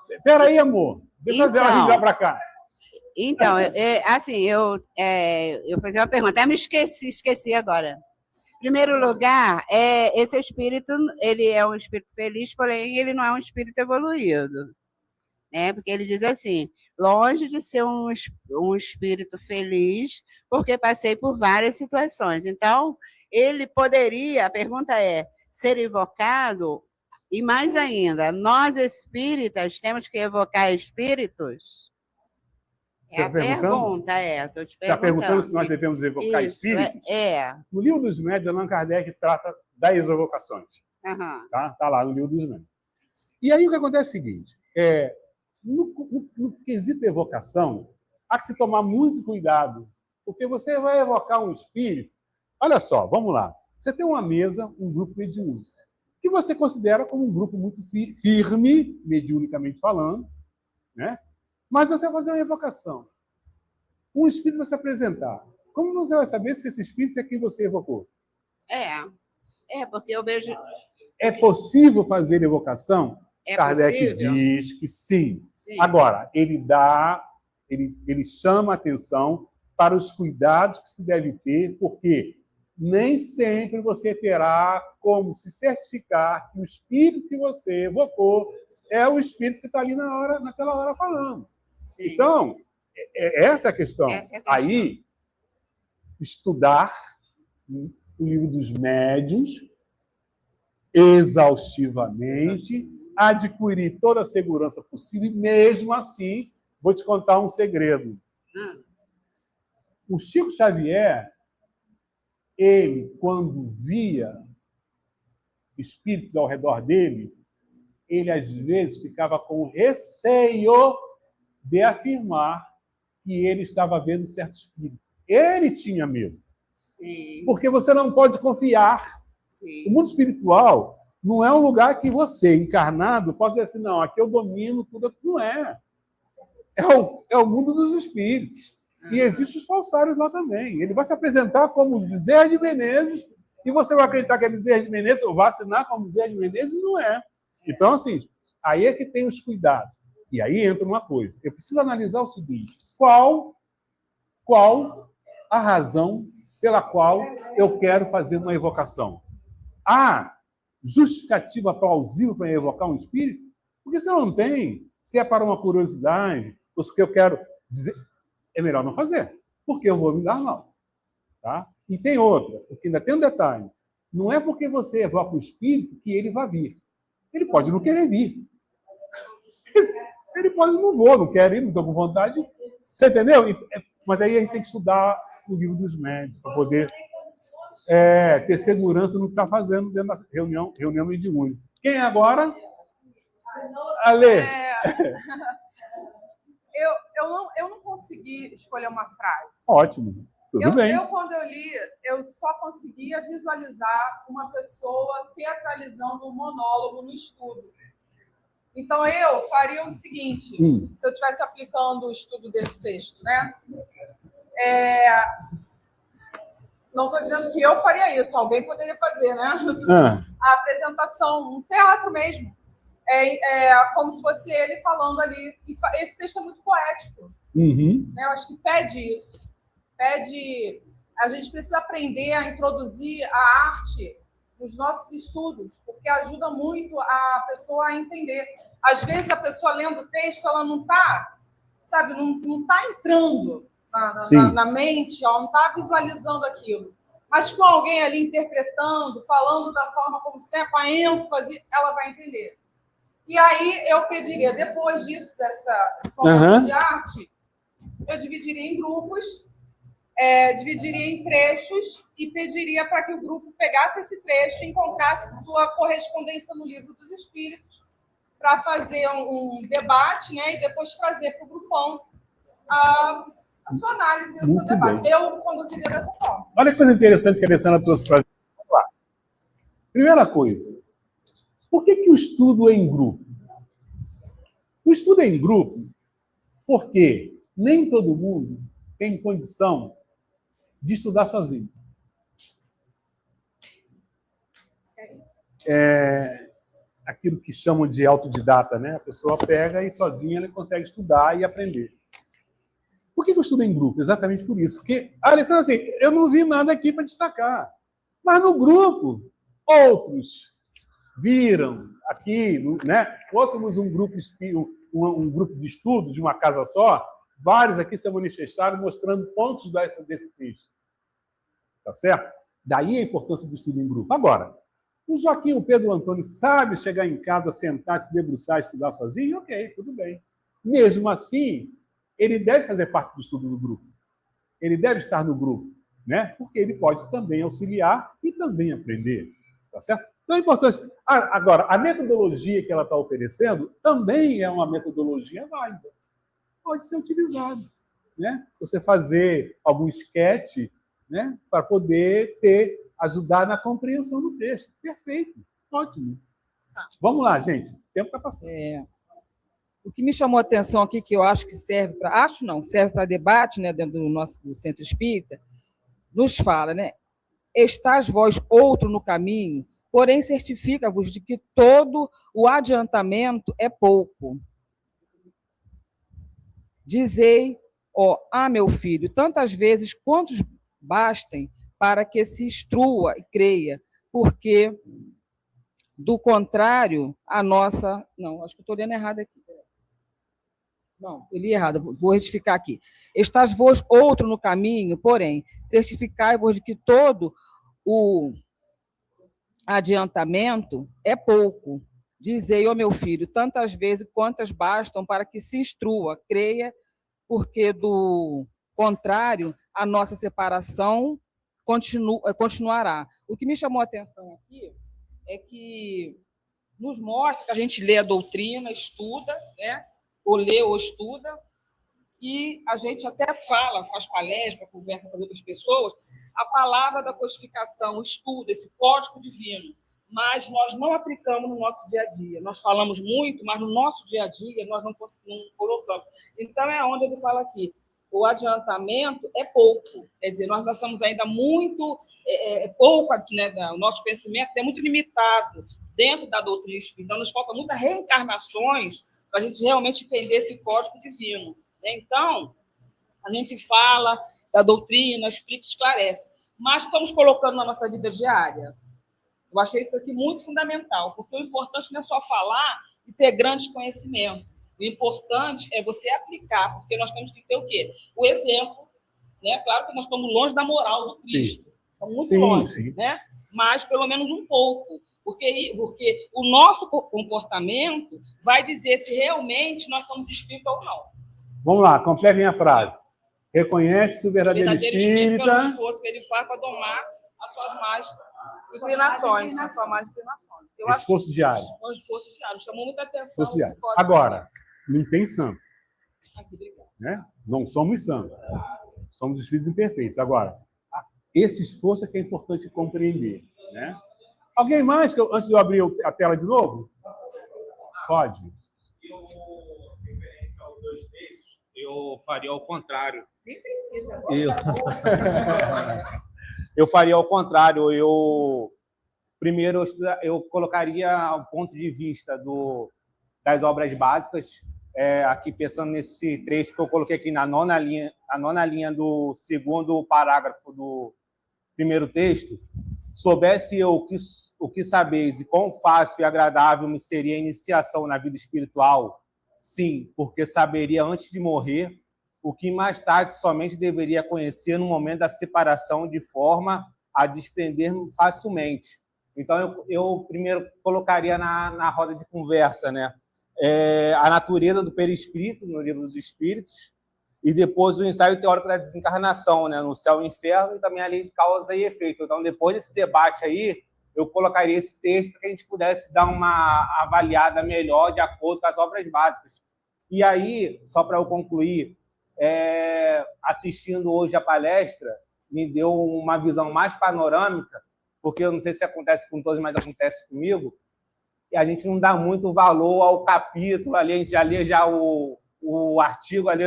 Espera aí, amor. Deixa eu ver ela vir para cá. Então, assim, eu fazer uma pergunta. Até me esqueci agora. Em primeiro lugar, esse espírito, ele é um espírito feliz, porém ele não é um espírito evoluído. Né? Porque ele diz assim, longe de ser um espírito feliz, porque passei por várias situações. Então, ele poderia, a pergunta é, ser evocado, e mais ainda, nós espíritas temos que evocar espíritos? Você a pergunta, estou te perguntando. Está perguntando se nós devemos evocar espíritos? No Livro dos Médiuns, Allan Kardec trata das evocações. Tá lá no Livro dos Médiuns. E aí o que acontece é o seguinte, no quesito de evocação, há que se tomar muito cuidado, porque você vai evocar um espírito. Olha só, vamos lá. Você tem uma mesa, um grupo mediúnico, que você considera como um grupo muito firme, mediunicamente falando, né? Mas você vai fazer uma evocação. Um espírito vai se apresentar. Como você vai saber se esse espírito é quem você evocou? Porque eu vejo... É possível fazer evocação? Kardec possível? Diz que sim. Agora, ele chama a atenção para os cuidados que se deve ter, porque nem sempre você terá como se certificar que o espírito que você evocou é o espírito que está ali naquela hora falando. Sim. Então, essa é a questão. Aí, estudar o Livro dos Médiuns exaustivamente, adquirir toda a segurança possível, e mesmo assim, vou te contar um segredo. O Chico Xavier, ele, quando via espíritos ao redor dele, ele, às vezes, ficava com receio de afirmar que ele estava vendo certo espírito. Ele tinha medo. Sim. Porque você não pode confiar. Sim. O mundo espiritual não é um lugar que você, encarnado, possa dizer assim, não, aqui eu domino tudo. Não é. É o mundo dos espíritos. E existem os falsários lá também. Ele vai se apresentar como Bezerra de Menezes e você vai acreditar que é Bezerra de Menezes ou vai assinar como Bezerra de Menezes e não é. Então, assim, aí é que tem os cuidados. E aí entra uma coisa. Eu preciso analisar o seguinte. Qual a razão pela qual eu quero fazer uma evocação? Há justificativa plausível para evocar um espírito? Porque se não tem, se é para uma curiosidade, Ou que eu quero dizer, é melhor não fazer, porque eu vou me dar mal. Tá? E tem outra, porque ainda tem um detalhe. Não é porque você evoca o espírito que ele vai vir. Ele pode não querer vir. Ele pode não quero ir, não estou com vontade. Você entendeu? Mas aí a gente tem que estudar o livro dos médios para poder ter segurança no que está fazendo dentro da reunião mediúnica. Quem é agora? Ale. Eu não consegui escolher uma frase. Ótimo. Tudo bem. Quando eu li, eu só conseguia visualizar uma pessoa teatralizando um monólogo no estudo. Então, eu faria o seguinte, se eu estivesse aplicando o estudo desse texto, né? Não estou dizendo que eu faria isso, alguém poderia fazer, né? A apresentação, um teatro mesmo. Como se fosse ele falando ali. E esse texto é muito poético. Né? Eu acho que pede isso. A gente precisa aprender a introduzir a arte nos nossos estudos, porque ajuda muito a pessoa a entender. Às vezes, a pessoa lendo o texto, ela não está, sabe, não está entrando na mente, ela não está visualizando aquilo. Mas com alguém ali interpretando, falando da forma como se com a ênfase, ela vai entender. E aí, eu pediria, depois disso, desse momento de arte, eu dividiria em grupos, dividiria em trechos e pediria para que o grupo pegasse esse trecho e encontrasse sua correspondência no Livro dos Espíritos para fazer um debate, né, e depois trazer para o grupão a sua análise e o seu debate. Bem. Eu conduziria dessa forma. Olha que coisa interessante que a Alessandra trouxe para a gente. Vamos lá. Primeira coisa, por que o estudo é em grupo? O estudo é em grupo porque nem todo mundo tem condição de estudar sozinho. Aquilo que chamam de autodidata, né? A pessoa pega e sozinha ela consegue estudar e aprender. Por que eu estudo em grupo? Exatamente por isso. Porque, Alessandra, assim, eu não vi nada aqui para destacar. Mas no grupo, outros viram aqui, né? Fôssemos um grupo de estudo de uma casa só, vários aqui se manifestaram mostrando pontos desse texto. Tá certo? Daí a importância do estudo em grupo. Agora, o Joaquim, o Pedro Antônio, sabe chegar em casa, sentar, se debruçar, estudar sozinho? Ok, tudo bem. Mesmo assim, ele deve fazer parte do estudo do grupo. Ele deve estar no grupo, né? Porque ele pode também auxiliar e também aprender. Tá certo? Então é importante. Agora, a metodologia que ela está oferecendo também é uma metodologia válida. Pode ser utilizado, né? Você fazer algum esquete, né, para poder ajudar na compreensão do texto. Perfeito, ótimo. Vamos lá, gente. O tempo está passando. O que me chamou a atenção aqui, que eu acho que serve para... serve para debate, né, dentro do Centro Espírita, nos fala, né? Estás vós outro no caminho, porém certifica-vos de que todo o adiantamento é pouco. Dizei, meu filho, tantas vezes quantos bastem para que se instrua e creia, porque, do contrário, a nossa... Não, acho que estou lendo errado aqui. Não, eu li errado, vou retificar aqui. Estás vós outro no caminho, porém, certificai-vos de que todo o adiantamento é pouco. Dizei, meu filho, tantas vezes quantas bastam para que se instrua, creia, porque, do contrário, a nossa separação continuará. O que me chamou a atenção aqui é que nos mostra que a gente lê a doutrina, estuda, né? Ou lê ou estuda, e a gente até faz palestra, conversa com as outras pessoas, a palavra da codificação, estuda, esse código divino, mas nós não aplicamos no nosso dia a dia. Nós falamos muito, mas no nosso dia a dia nós não colocamos. Então, é onde ele fala aqui, o adiantamento é pouco, quer dizer, nós estamos ainda muito pouco, né, o nosso conhecimento é muito limitado dentro da doutrina espírita, então nos falta muitas reencarnações para a gente realmente entender esse código divino. Então, a gente fala da doutrina, explica, esclarece, mas estamos colocando na nossa vida diária. Eu achei isso aqui muito fundamental, porque o importante não é só falar e ter grandes conhecimentos, O importante é você aplicar, porque nós temos que ter o quê? O exemplo, né? Claro que nós estamos longe da moral do Cristo. Sim. Estamos muito Sim, longe, sim. né? Mas pelo menos um pouco. Porque o nosso comportamento vai dizer se realmente nós somos espírita ou não. Vamos lá, completem a frase. Reconhece o verdadeiro espírito pelo espírita. esforço que ele faz para domar as suas más inclinações, as suas más inclinações. Eu acho Esforço diário. um esforço diário. Chamou muita atenção. Esforço diário. esse código. Agora, não tem santo. Aqui, obrigado. Né? Não somos santos. Somos espíritos imperfeitos. Agora, esse esforço é que é importante compreender. Né? Alguém mais, antes de eu abrir a tela de novo? Pode. Referente aos 2 textos, eu faria ao contrário. Nem precisa. Eu faria ao contrário. Primeiro, eu colocaria o ponto de vista das obras básicas, aqui pensando nesse trecho que eu coloquei aqui na nona linha do segundo parágrafo do primeiro texto. Soubesse eu o que sabeis e quão fácil e agradável me seria a iniciação na vida espiritual, sim, porque saberia antes de morrer o que mais tarde somente deveria conhecer no momento da separação, de forma a desprender-me facilmente. Então, eu primeiro colocaria na roda de conversa, né, a natureza do perispírito, no Livro dos Espíritos, e depois o ensaio teórico da desencarnação, né, no Céu e Inferno, e também a lei de causa e efeito. Então, depois desse debate aí, eu colocaria esse texto para que a gente pudesse dar uma avaliada melhor de acordo com as obras básicas. E aí, só para eu concluir, assistindo hoje a palestra, me deu uma visão mais panorâmica, porque eu não sei se acontece com todos, mas acontece comigo, e a gente não dá muito valor ao capítulo, ali a gente já lê o artigo ali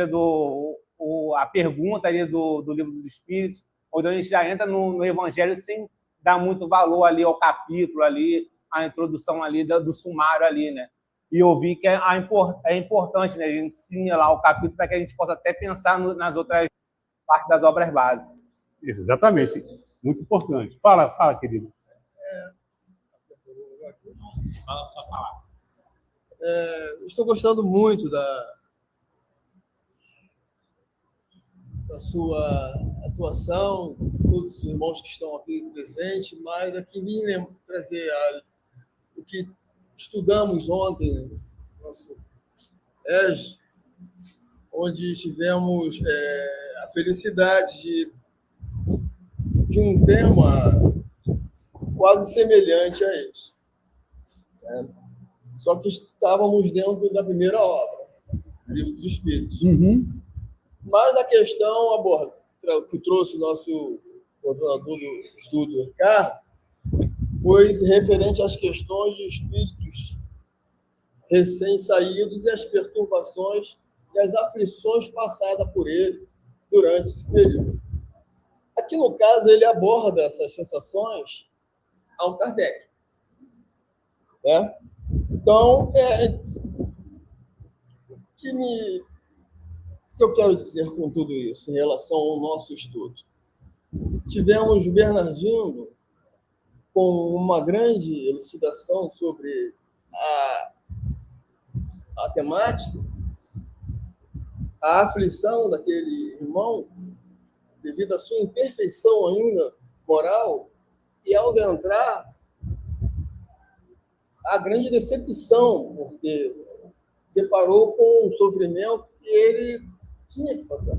a pergunta ali do Livro dos Espíritos, onde a gente já entra no Evangelho sem dar muito valor ali ao capítulo ali, a introdução ali do sumário ali, né? E eu vi que é importante, né, a gente assimilar o capítulo para que a gente possa até pensar nas outras partes das obras básicas. Exatamente, muito importante. Fala, querido. Só falar. Estou gostando muito da sua atuação, todos os irmãos que estão aqui presentes, mas aqui vim trazer o que estudamos ontem, nosso EJ, onde tivemos a felicidade de um tema quase semelhante a este. Só que estávamos dentro da primeira obra, Livro dos Espíritos. Uhum. Mas a questão que trouxe o nosso coordenador do estudo, Ricardo, foi referente às questões de espíritos recém-saídos e as perturbações e as aflições passadas por ele durante esse período. Aqui, no caso, ele aborda essas sensações ao Kardec. Né? Então, o que eu quero dizer com tudo isso em relação ao nosso estudo? Tivemos Bernardino com uma grande elucidação sobre a temática, a aflição daquele irmão, devido à sua imperfeição ainda moral, e ao entrar, a grande decepção, porque deparou com um sofrimento que ele tinha que passar,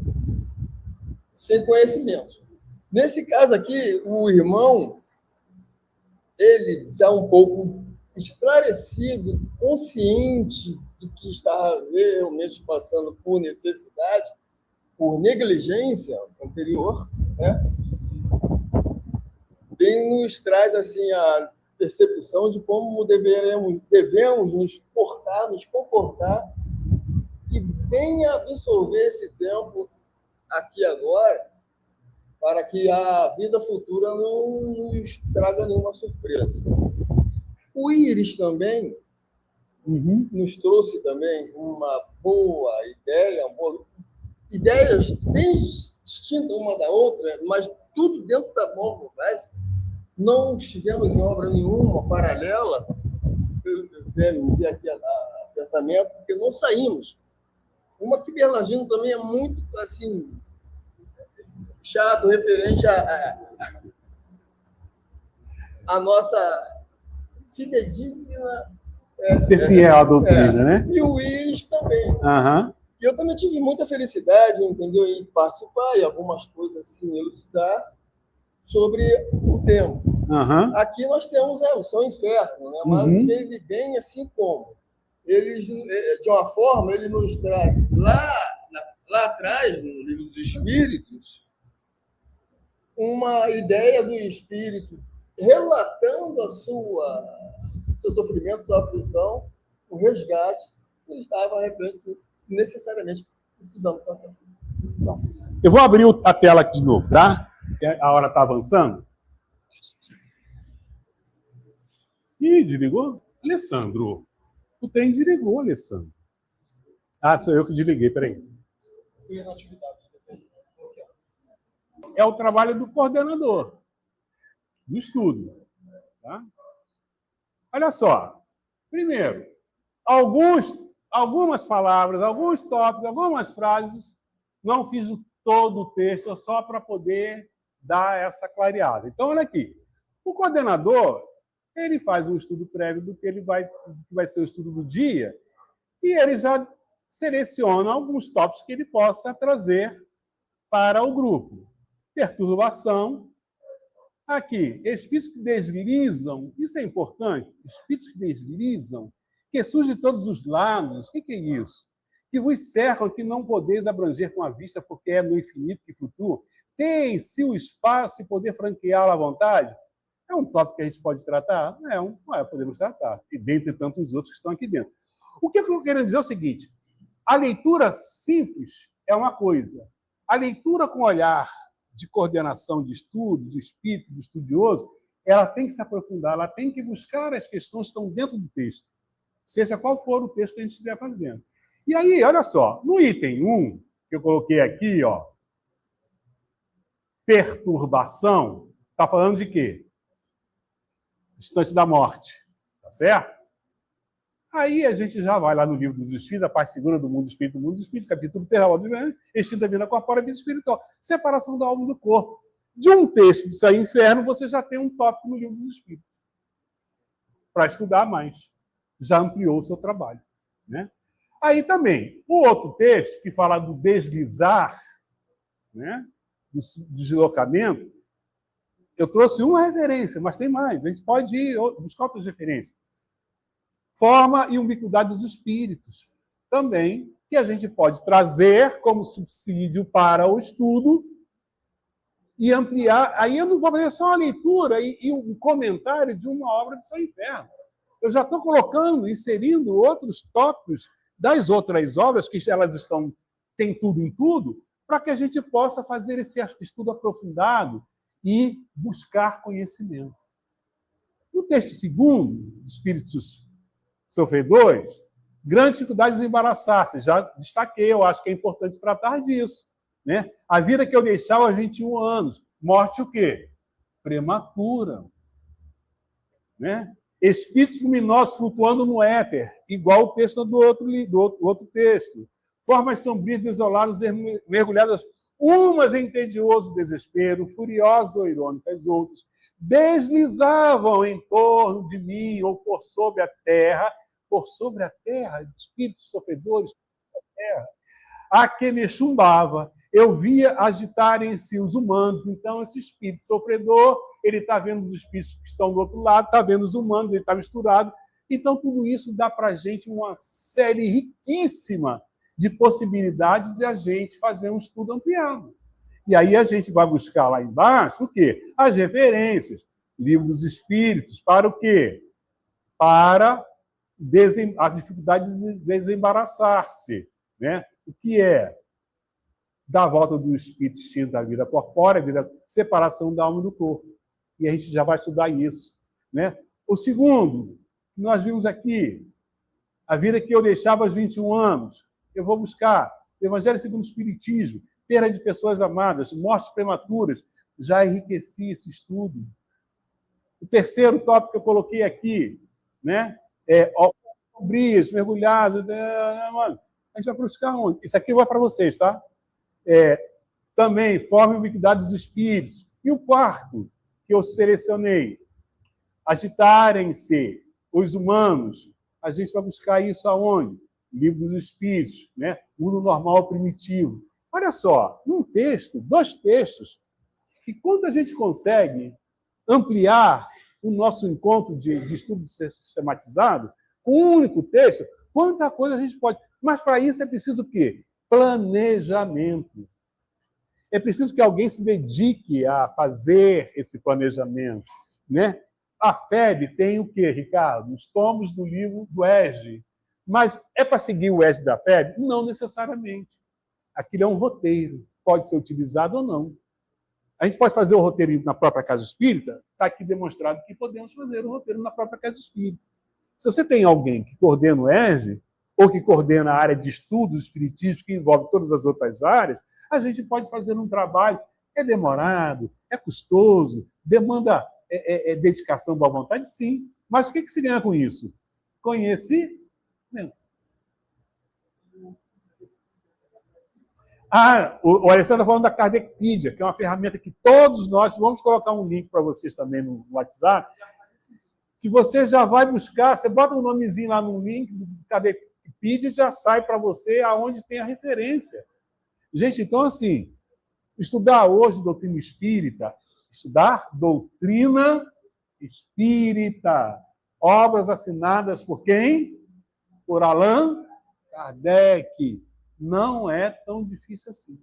sem conhecimento. Nesse caso aqui, o irmão, ele já um pouco esclarecido, consciente do que está realmente passando por necessidade, por negligência anterior, né? Bem nos traz assim a percepção de como devemos nos portar, nos comportar e bem absorver esse tempo aqui agora, para que a vida futura não nos traga nenhuma surpresa. O Íris também nos trouxe também uma boa ideia, ideias bem distintas uma da outra, mas tudo dentro da obra básica. Não estivemos em obra nenhuma paralela. Eu vi aqui a pensamento, porque não saímos. Uma que Bernardino também é muito, assim, chato, referente a nossa fidedigna... Ser fiel à doutrina, né? E o Willis também. Aham. E eu também tive muita felicidade, entendeu, em participar e algumas coisas assim, elucidar sobre o tema. Aham. Aqui nós temos o Céu e o Inferno, né? Mas ele vem assim como? Eles, de uma forma, ele nos traz lá atrás, no Livro dos Espíritos, uma ideia do Espírito relatando seu sofrimento, sua aflição, o resgate, que ele estava, de repente, necessariamente precisando passar. Eu vou abrir a tela aqui de novo, tá? A hora está avançando. Ih, desligou? Alessandro, o trem desligou, Alessandro. Ah, sou eu que desliguei, peraí. É o trabalho do coordenador do estudo. Tá? Olha só. Primeiro, algumas palavras, alguns tópicos, algumas frases, não fiz todo o texto, só para poder dar essa clareada. Então, olha aqui. O coordenador, ele faz um estudo prévio do que vai ser o estudo do dia, e ele já seleciona alguns tópicos que ele possa trazer para o grupo. Perturbação. Aqui, espíritos que deslizam, isso é importante, espíritos que deslizam, que surgem de todos os lados, o que é isso? Que vos cercam, que não podeis abranger com a vista, porque é no infinito que flutua. Tem, se o espaço e poder franqueá-lo à vontade? É um tópico que a gente pode tratar? Podemos tratar, e dentre tantos outros que estão aqui dentro. O que eu estou querendo dizer é o seguinte, a leitura simples é uma coisa, a leitura com olhar de coordenação de estudo, do espírito, do estudioso, ela tem que se aprofundar, ela tem que buscar as questões que estão dentro do texto, seja qual for o texto que a gente estiver fazendo. E aí, olha só, no item 1, que eu coloquei aqui, ó, perturbação, está falando de quê? Instante da morte, tá certo? Aí a gente já vai lá no Livro dos Espíritos, a parte segura do mundo espírito, capítulo 3, extinta vida corpórea e vida espiritual. Separação da alma e do corpo. De um texto do Céu e Inferno, você já tem um tópico no Livro dos Espíritos. Para estudar mais. Já ampliou o seu trabalho. Né? Aí também, o outro texto, que fala do deslizar, né? Do deslocamento, eu trouxe uma referência, mas tem mais. A gente pode ir buscar outras referências. Forma e ubiquidade dos espíritos. Também, que a gente pode trazer como subsídio para o estudo e ampliar. Aí eu não vou fazer só uma leitura e um comentário de uma obra do Céu e Inferno. Eu já estou colocando, inserindo outros tópicos das outras obras, que elas têm tudo em tudo, para que a gente possa fazer esse estudo aprofundado e buscar conhecimento. No texto segundo, Espíritos Sofredores, grande dificuldade de embaraçar-se. Já destaquei, eu acho que é importante tratar disso. Né? A vida que eu deixava aos 21 anos. Morte o quê? Prematura. Né? Espíritos luminosos flutuando no éter, igual o texto do outro texto. Formas sombrias, desoladas, mergulhadas, umas em tedioso desespero, furiosas ou irônicas, outras deslizavam em torno de mim ou por sobre a terra, espíritos sofredores da terra, a que me chumbava. Eu via agitarem em si os humanos. Então, esse espírito sofredor, ele está vendo os espíritos que estão do outro lado, está vendo os humanos, ele está misturado. Então, tudo isso dá para a gente uma série riquíssima de possibilidades de a gente fazer um estudo ampliado. E aí a gente vai buscar lá embaixo o quê? As referências, Livro dos Espíritos, para o quê? Para as dificuldades de desembaraçar-se. Né? O que é? Da volta do espírito extinto da vida corpórea, separação da alma do corpo. E a gente já vai estudar isso. Né? O segundo, que nós vimos aqui, a vida que eu deixava aos 21 anos, eu vou buscar Evangelho segundo o Espiritismo, perda de pessoas amadas, mortes prematuras, já enriqueci esse estudo. O terceiro tópico que eu coloquei aqui, né, é sombrias, mergulhadas, mano. A gente vai buscar onde? Isso aqui vai para vocês, tá? Também forma e ubiquidade dos espíritos. E o quarto que eu selecionei, agitarem-se os humanos. A gente vai buscar isso aonde? Livro dos Espíritos, né? Uno normal primitivo. Olha só, um texto, 2 textos. E quando a gente consegue ampliar o nosso encontro de estudo sistematizado com um único texto, quanta coisa a gente pode. Mas para isso é preciso o quê? Planejamento. É preciso que alguém se dedique a fazer esse planejamento, né? A FEB tem o quê, Ricardo? Os tomos do livro do ESG. Mas é para seguir o ESG da FEB? Não necessariamente. Aquilo é um roteiro, pode ser utilizado ou não. A gente pode fazer o roteiro na própria Casa Espírita? Está aqui demonstrado que podemos fazer o roteiro na própria Casa Espírita. Se você tem alguém que coordena o ESG, ou que coordena a área de estudos espiritísticos, que envolve todas as outras áreas, a gente pode fazer um trabalho. É demorado, é custoso, demanda dedicação, boa vontade, sim. Mas o que se ganha com isso? Conhecimento. O Alessandro está falando da Kardecpedia, que é uma ferramenta que todos nós, vamos colocar um link para vocês também no WhatsApp, que você já vai buscar, você bota um nomezinho lá no link do Kardecpedia e já sai para você aonde tem a referência. Gente, então, assim, estudar hoje doutrina espírita, estudar doutrina espírita, obras assinadas por quem? Por Allan Kardec. Não é tão difícil assim.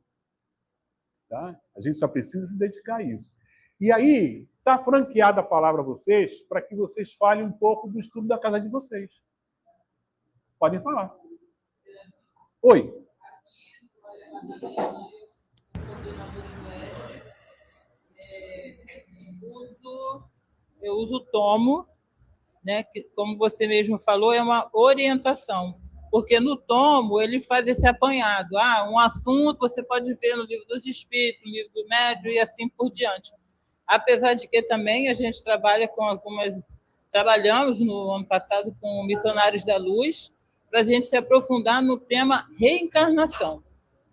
Tá? A gente só precisa se dedicar a isso. E aí, está franqueada a palavra a vocês para que vocês falem um pouco do estudo da casa de vocês. Podem falar. Oi. Eu uso o tomo, né, que, como você mesmo falou, é uma orientação, porque no tomo ele faz esse apanhado. Um assunto você pode ver no livro dos Espíritos, no livro do Médiuno e assim por diante. Apesar de que também a gente trabalha com algumas... Trabalhamos no ano passado com Missionários da Luz, para a gente se aprofundar no tema reencarnação,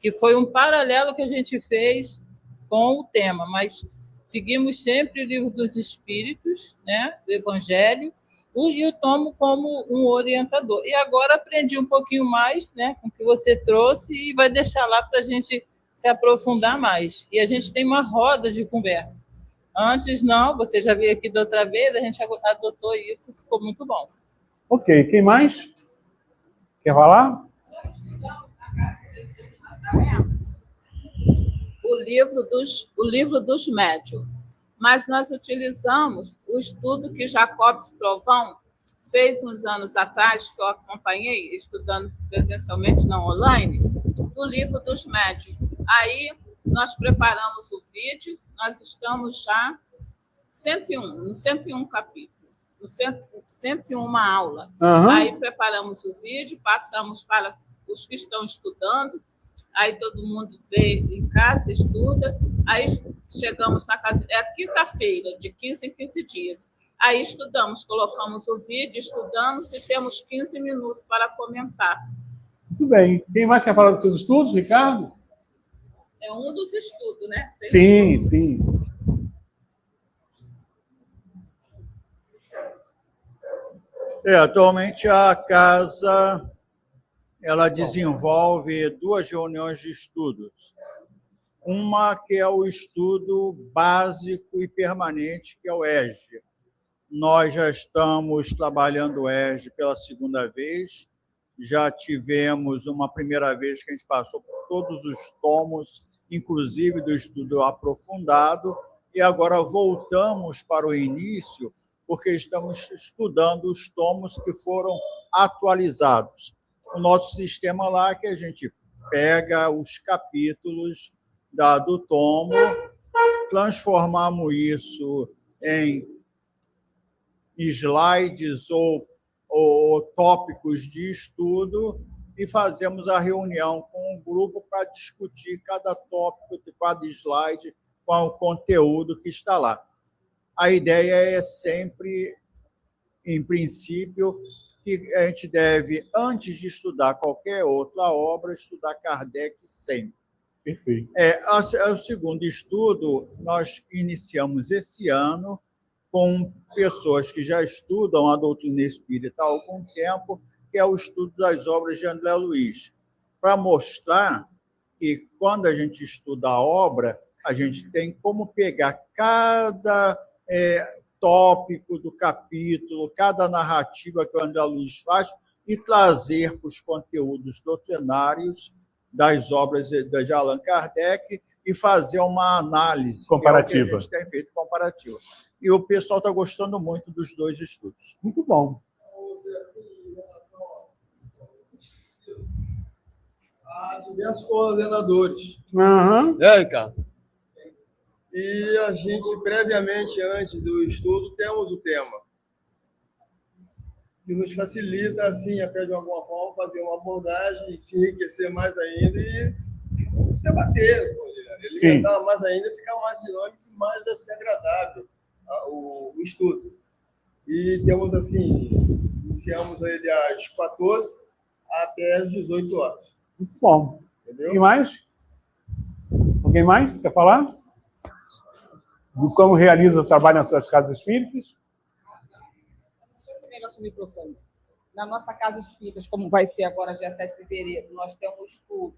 que foi um paralelo que a gente fez com o tema, mas seguimos sempre o livro dos Espíritos, né, do Evangelho, e o tomo como um orientador. E agora aprendi um pouquinho mais, né, com o que você trouxe, e vai deixar lá para a gente se aprofundar mais. E a gente tem uma roda de conversa. Antes não, você já veio aqui da outra vez, a gente adotou isso, ficou muito bom. Ok, quem mais? Quer falar? O livro dos médiuns. Mas nós utilizamos o estudo que Jacobs Provão fez uns anos atrás, que eu acompanhei, estudando presencialmente, não online, do livro dos médiuns. Aí nós preparamos o vídeo, nós estamos já no 101 capítulo, no 101 aula. Uhum. Aí preparamos o vídeo, passamos para os que estão estudando, aí todo mundo vê em casa, estuda, aí chegamos na casa, é quinta-feira, de 15 em 15 dias. Aí estudamos, colocamos o vídeo, estudamos e temos 15 minutos para comentar. Muito bem. Quem mais quer falar dos seus estudos, Ricardo? É um dos estudos, né? Sim, sim. Atualmente a casa ela desenvolve 2 reuniões de estudos. Uma que é o estudo básico e permanente, que é o ESG. Nós já estamos trabalhando o ESG pela 2ª vez. Já tivemos uma primeira vez que a gente passou por todos os tomos, inclusive do estudo aprofundado, e agora voltamos para o início, porque estamos estudando os tomos que foram atualizados. O nosso sistema lá é que a gente pega os capítulos do tomo, transformamos isso em slides ou tópicos de estudo e fazemos a reunião com o grupo para discutir cada tópico, cada slide, com o conteúdo que está lá. A ideia é sempre, em princípio, que a gente deve, antes de estudar qualquer outra obra, estudar Kardec sempre. Perfeito. O segundo estudo, nós iniciamos esse ano com pessoas que já estudam a doutrina espírita há algum tempo, que é o estudo das obras de André Luiz, para mostrar que, quando a gente estuda a obra, a gente tem como pegar cada tópico do capítulo, cada narrativa que o André Luiz faz e trazer para os conteúdos doutrinários das obras de Allan Kardec e fazer uma análise comparativa. Que é o que a gente tem feito comparativa. E o pessoal está gostando muito dos dois estudos. Muito bom. Há diversos coordenadores. Uhum. Ricardo? E a gente, previamente, antes do estudo, temos o tema. Que nos facilita, assim, até de alguma forma, fazer uma abordagem, se enriquecer mais ainda e debater. Ele entrar mais ainda, ficar mais dinâmico e mais assim, agradável o estudo. E temos, assim, iniciamos ele às 14 até às 18 horas. Muito bom. Entendeu? E mais? Alguém mais quer falar? Do como realiza o trabalho nas suas casas espíritas? Nosso microfone. Na nossa casa espíritas, como vai ser agora, dia 7 de fevereiro, nós temos um estudo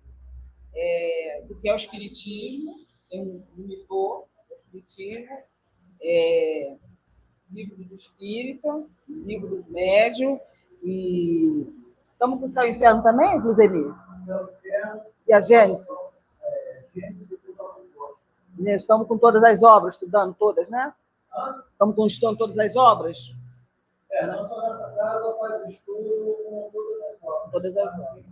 do que é o espiritismo, tem um monitor do espiritismo, livro do espírita, livro dos médios, e estamos com o Céu e Inferno também, Luzemir? E a Gênesis? Estamos com todas as obras, estudando todas, né? Estamos estudando todas as obras? Nossa casa faz estudo com todas as obras.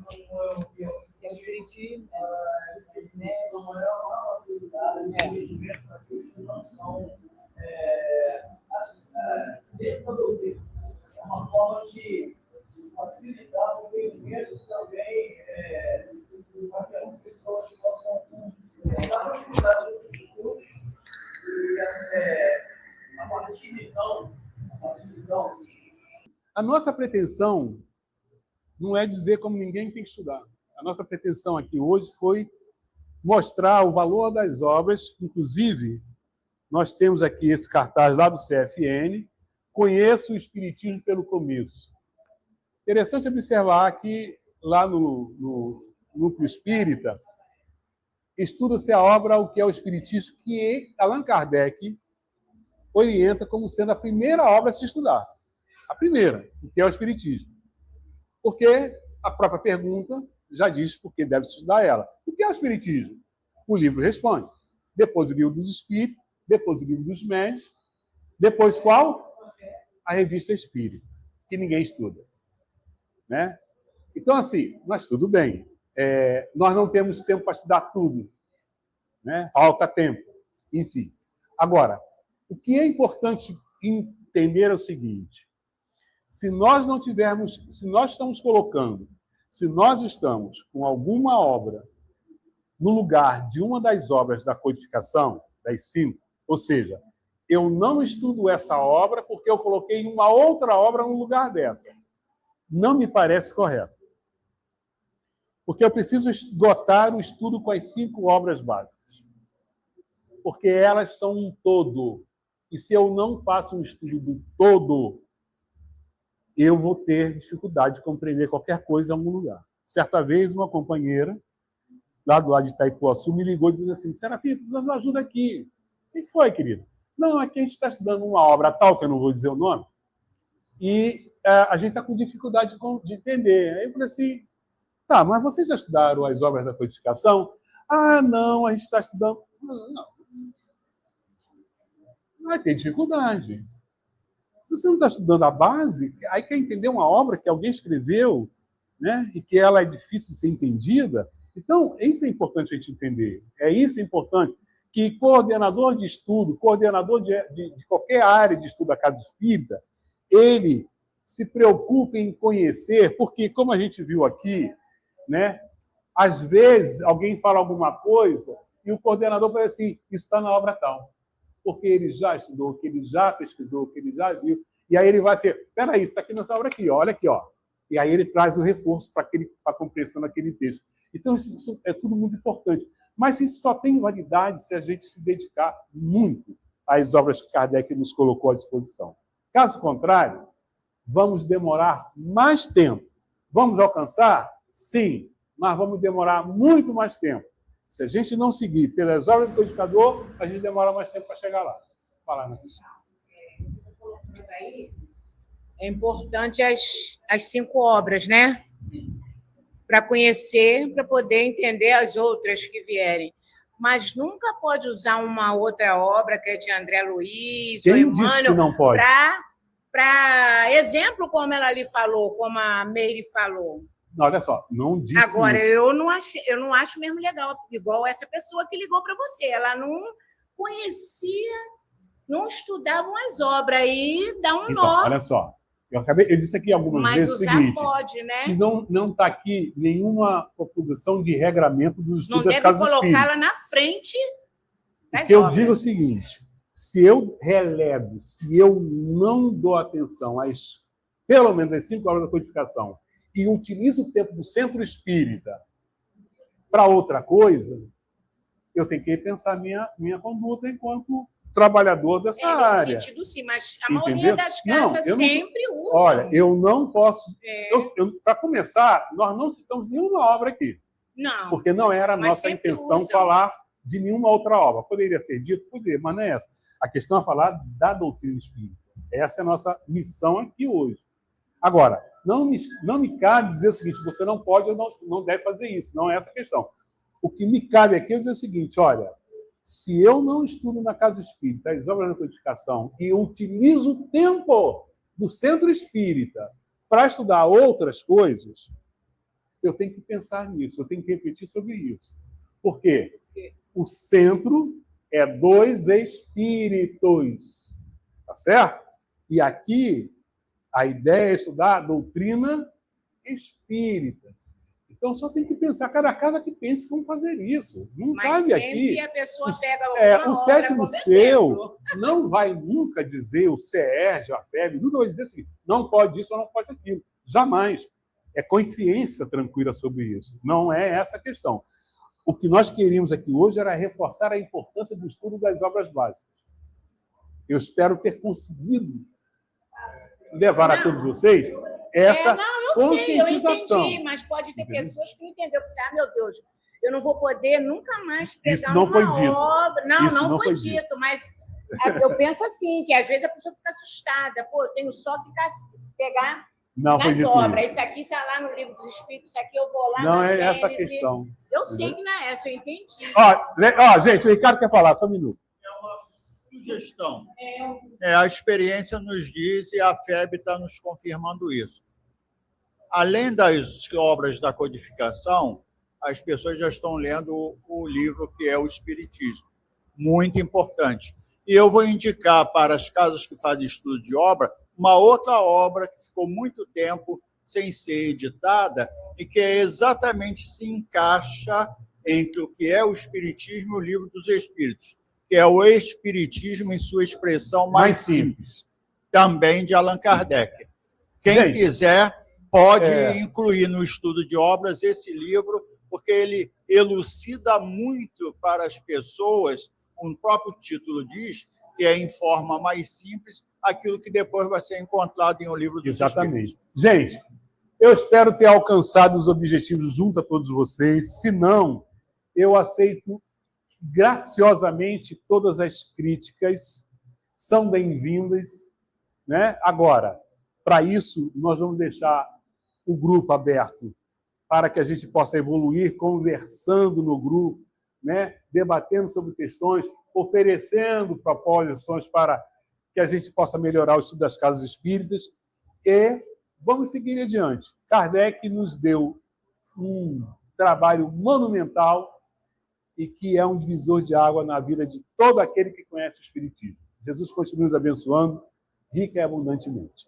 Que é o espiritismo, a maior facilidade de conhecimento para aqueles que não são dentro da doutrina. É uma forma de facilitar o conhecimento e também para que as pessoas possam dar facilidade nos estudos e a partir de então. A nossa pretensão não é dizer como ninguém tem que estudar. A nossa pretensão aqui hoje foi mostrar o valor das obras. Inclusive, nós temos aqui esse cartaz lá do CFN, Conheço o Espiritismo pelo Começo. Interessante observar que lá no Núcleo Espírita estuda-se a obra O que é o Espiritismo, que Allan Kardec orienta como sendo a primeira obra a se estudar. A primeira, o que é o Espiritismo. Porque a própria pergunta já diz por que deve se estudar ela. O que é o Espiritismo? O livro responde. Depois o livro dos Espíritos, depois o livro dos Médiuns, depois qual? A Revista Espírita, que ninguém estuda. Né? Então, assim, mas tudo bem. Nós não temos tempo para estudar tudo. Né? Falta tempo. Enfim. Agora, o que é importante entender é o seguinte: se nós estamos com alguma obra no lugar de uma das obras da codificação, das 5, ou seja, eu não estudo essa obra porque eu coloquei uma outra obra no lugar dessa. Não me parece correto. Porque eu preciso dotar o estudo com as 5 obras básicas. Porque elas são um todo. E se eu não faço um estudo do todo, eu vou ter dificuldade de compreender qualquer coisa em algum lugar. Certa vez, uma companheira, lá do lado de Itaipuaçu, me ligou dizendo assim: Serafim, estou precisando de ajuda aqui. O que foi, querida? Não, é que a gente está estudando uma obra tal, que eu não vou dizer o nome, e a gente está com dificuldade de entender. Aí eu falei assim: tá, mas vocês já estudaram as obras da codificação? Ah, não, a gente está estudando... Não. Vai ter dificuldade. Se você não está estudando a base, aí quer entender uma obra que alguém escreveu, né, e que ela é difícil de ser entendida. Então, isso é importante a gente entender. Isso é importante que coordenador de estudo, coordenador de qualquer área de estudo da Casa Espírita, ele se preocupe em conhecer, porque, como a gente viu aqui, né, às vezes alguém fala alguma coisa e o coordenador fala assim: isso está na obra tal. Porque ele já estudou, que ele já pesquisou, que ele já viu. E aí ele vai dizer, peraí, isso está aqui nessa obra aqui, ó, olha aqui, ó. E aí ele traz o reforço para a compreensão daquele texto. Então, isso é tudo muito importante. Mas isso só tem validade se a gente se dedicar muito às obras que Kardec nos colocou à disposição. Caso contrário, vamos demorar mais tempo. Vamos alcançar? Sim, mas vamos demorar muito mais tempo. Se a gente não seguir pelas obras do codificador, a gente demora mais tempo para chegar lá. Falar, né? É importante as 5 obras, né? Para conhecer, para poder entender as outras que vierem. Mas nunca pode usar uma outra obra, que é de André Luiz, Quem ou disse que Emmanuel, não pode? para exemplo, como ela ali falou, como a Meire falou. Olha só, não disse Agora, isso. eu não acho mesmo legal, igual essa pessoa que ligou para você. Ela não conhecia, não estudavam as obras, aí dá um Então, nó. olha só, eu disse aqui algumas Mas vezes o usar seguinte, pode, né? que não está aqui nenhuma proposição de regramento dos Não estudos das deve casas colocá-la espíritas. na frente das O que eu obras. digo é o seguinte, se eu relevo, se eu não dou atenção às, pelo menos às 5 obras da codificação, e utilizo o tempo do centro espírita para outra coisa, eu tenho que repensar minha conduta enquanto trabalhador dessa área. No sentido sim, mas a Entendeu? maioria das casas eu não- sempre usa. Olha, eu não posso... É. Para começar, nós não citamos nenhuma obra aqui, Não. porque não era a Mas nossa sempre intenção usam. falar de nenhuma outra obra. Poderia ser dito? Poderia, mas não é essa. A questão é falar da doutrina espírita. Essa é a nossa missão aqui hoje. Agora, não me cabe dizer o seguinte, você não pode ou não deve fazer isso. Não é essa a questão. O que me cabe aqui é dizer o seguinte, olha, se eu não estudo na casa espírita as obras da codificação e eu utilizo o tempo do centro espírita para estudar outras coisas, eu tenho que pensar nisso, eu tenho que refletir sobre isso. Por quê? O centro é 2 espíritos, tá certo? E aqui a ideia é estudar a doutrina espírita. Então só tem que pensar, cada casa que pense como fazer isso. Não Mas cabe sempre aqui. a pessoa pega O alguma sétimo obra como seu exemplo. não vai nunca dizer, o CERJ, a FEB, nunca vai dizer assim, não pode isso ou não pode aquilo. Jamais. É consciência tranquila sobre isso. Não é essa a questão. O que nós queríamos aqui hoje era reforçar a importância do estudo das obras básicas. Eu espero ter conseguido levar a todos vocês essa eu conscientização. entendi, mas pode ter pessoas que não entenderam. Meu Deus, eu não vou poder nunca mais pegar Isso não uma foi dito. obra. Não, Isso não foi dito, mas eu penso assim, que às vezes a pessoa fica assustada. Pô, eu tenho só que pegar Não foi nas dito obras. isso. Isso aqui está lá no livro dos Espíritos, isso aqui eu vou lá Não na é essa a Gênesis. questão. Eu sei que não é essa, eu entendi. Ó, gente, o Ricardo quer falar, só um minuto. Sugestão. A experiência nos diz e a FEB está nos confirmando isso. Além das obras da codificação, as pessoas já estão lendo o livro que é o Espiritismo. Muito importante. E eu vou indicar para as casas que fazem estudo de obra uma outra obra que ficou muito tempo sem ser editada e que exatamente se encaixa entre o que é o Espiritismo e o Livro dos Espíritos, que é o Espiritismo em sua expressão mais simples, também de Allan Kardec. Quem quiser pode incluir no estudo de obras esse livro, porque ele elucida muito para as pessoas, o próprio título diz, que é em forma mais simples, aquilo que depois vai ser encontrado em um livro dos Exatamente. Espíritos. Gente, eu espero ter alcançado os objetivos junto a todos vocês. Se não, eu aceito graciosamente todas as críticas, são bem-vindas, né? Agora, para isso, nós vamos deixar o grupo aberto para que a gente possa evoluir conversando no grupo, né? Debatendo sobre questões, oferecendo proposições para que a gente possa melhorar o estudo das casas espíritas e vamos seguir adiante. Kardec nos deu um trabalho monumental e que é um divisor de água na vida de todo aquele que conhece o Espiritismo. Jesus continue nos abençoando rica e abundantemente.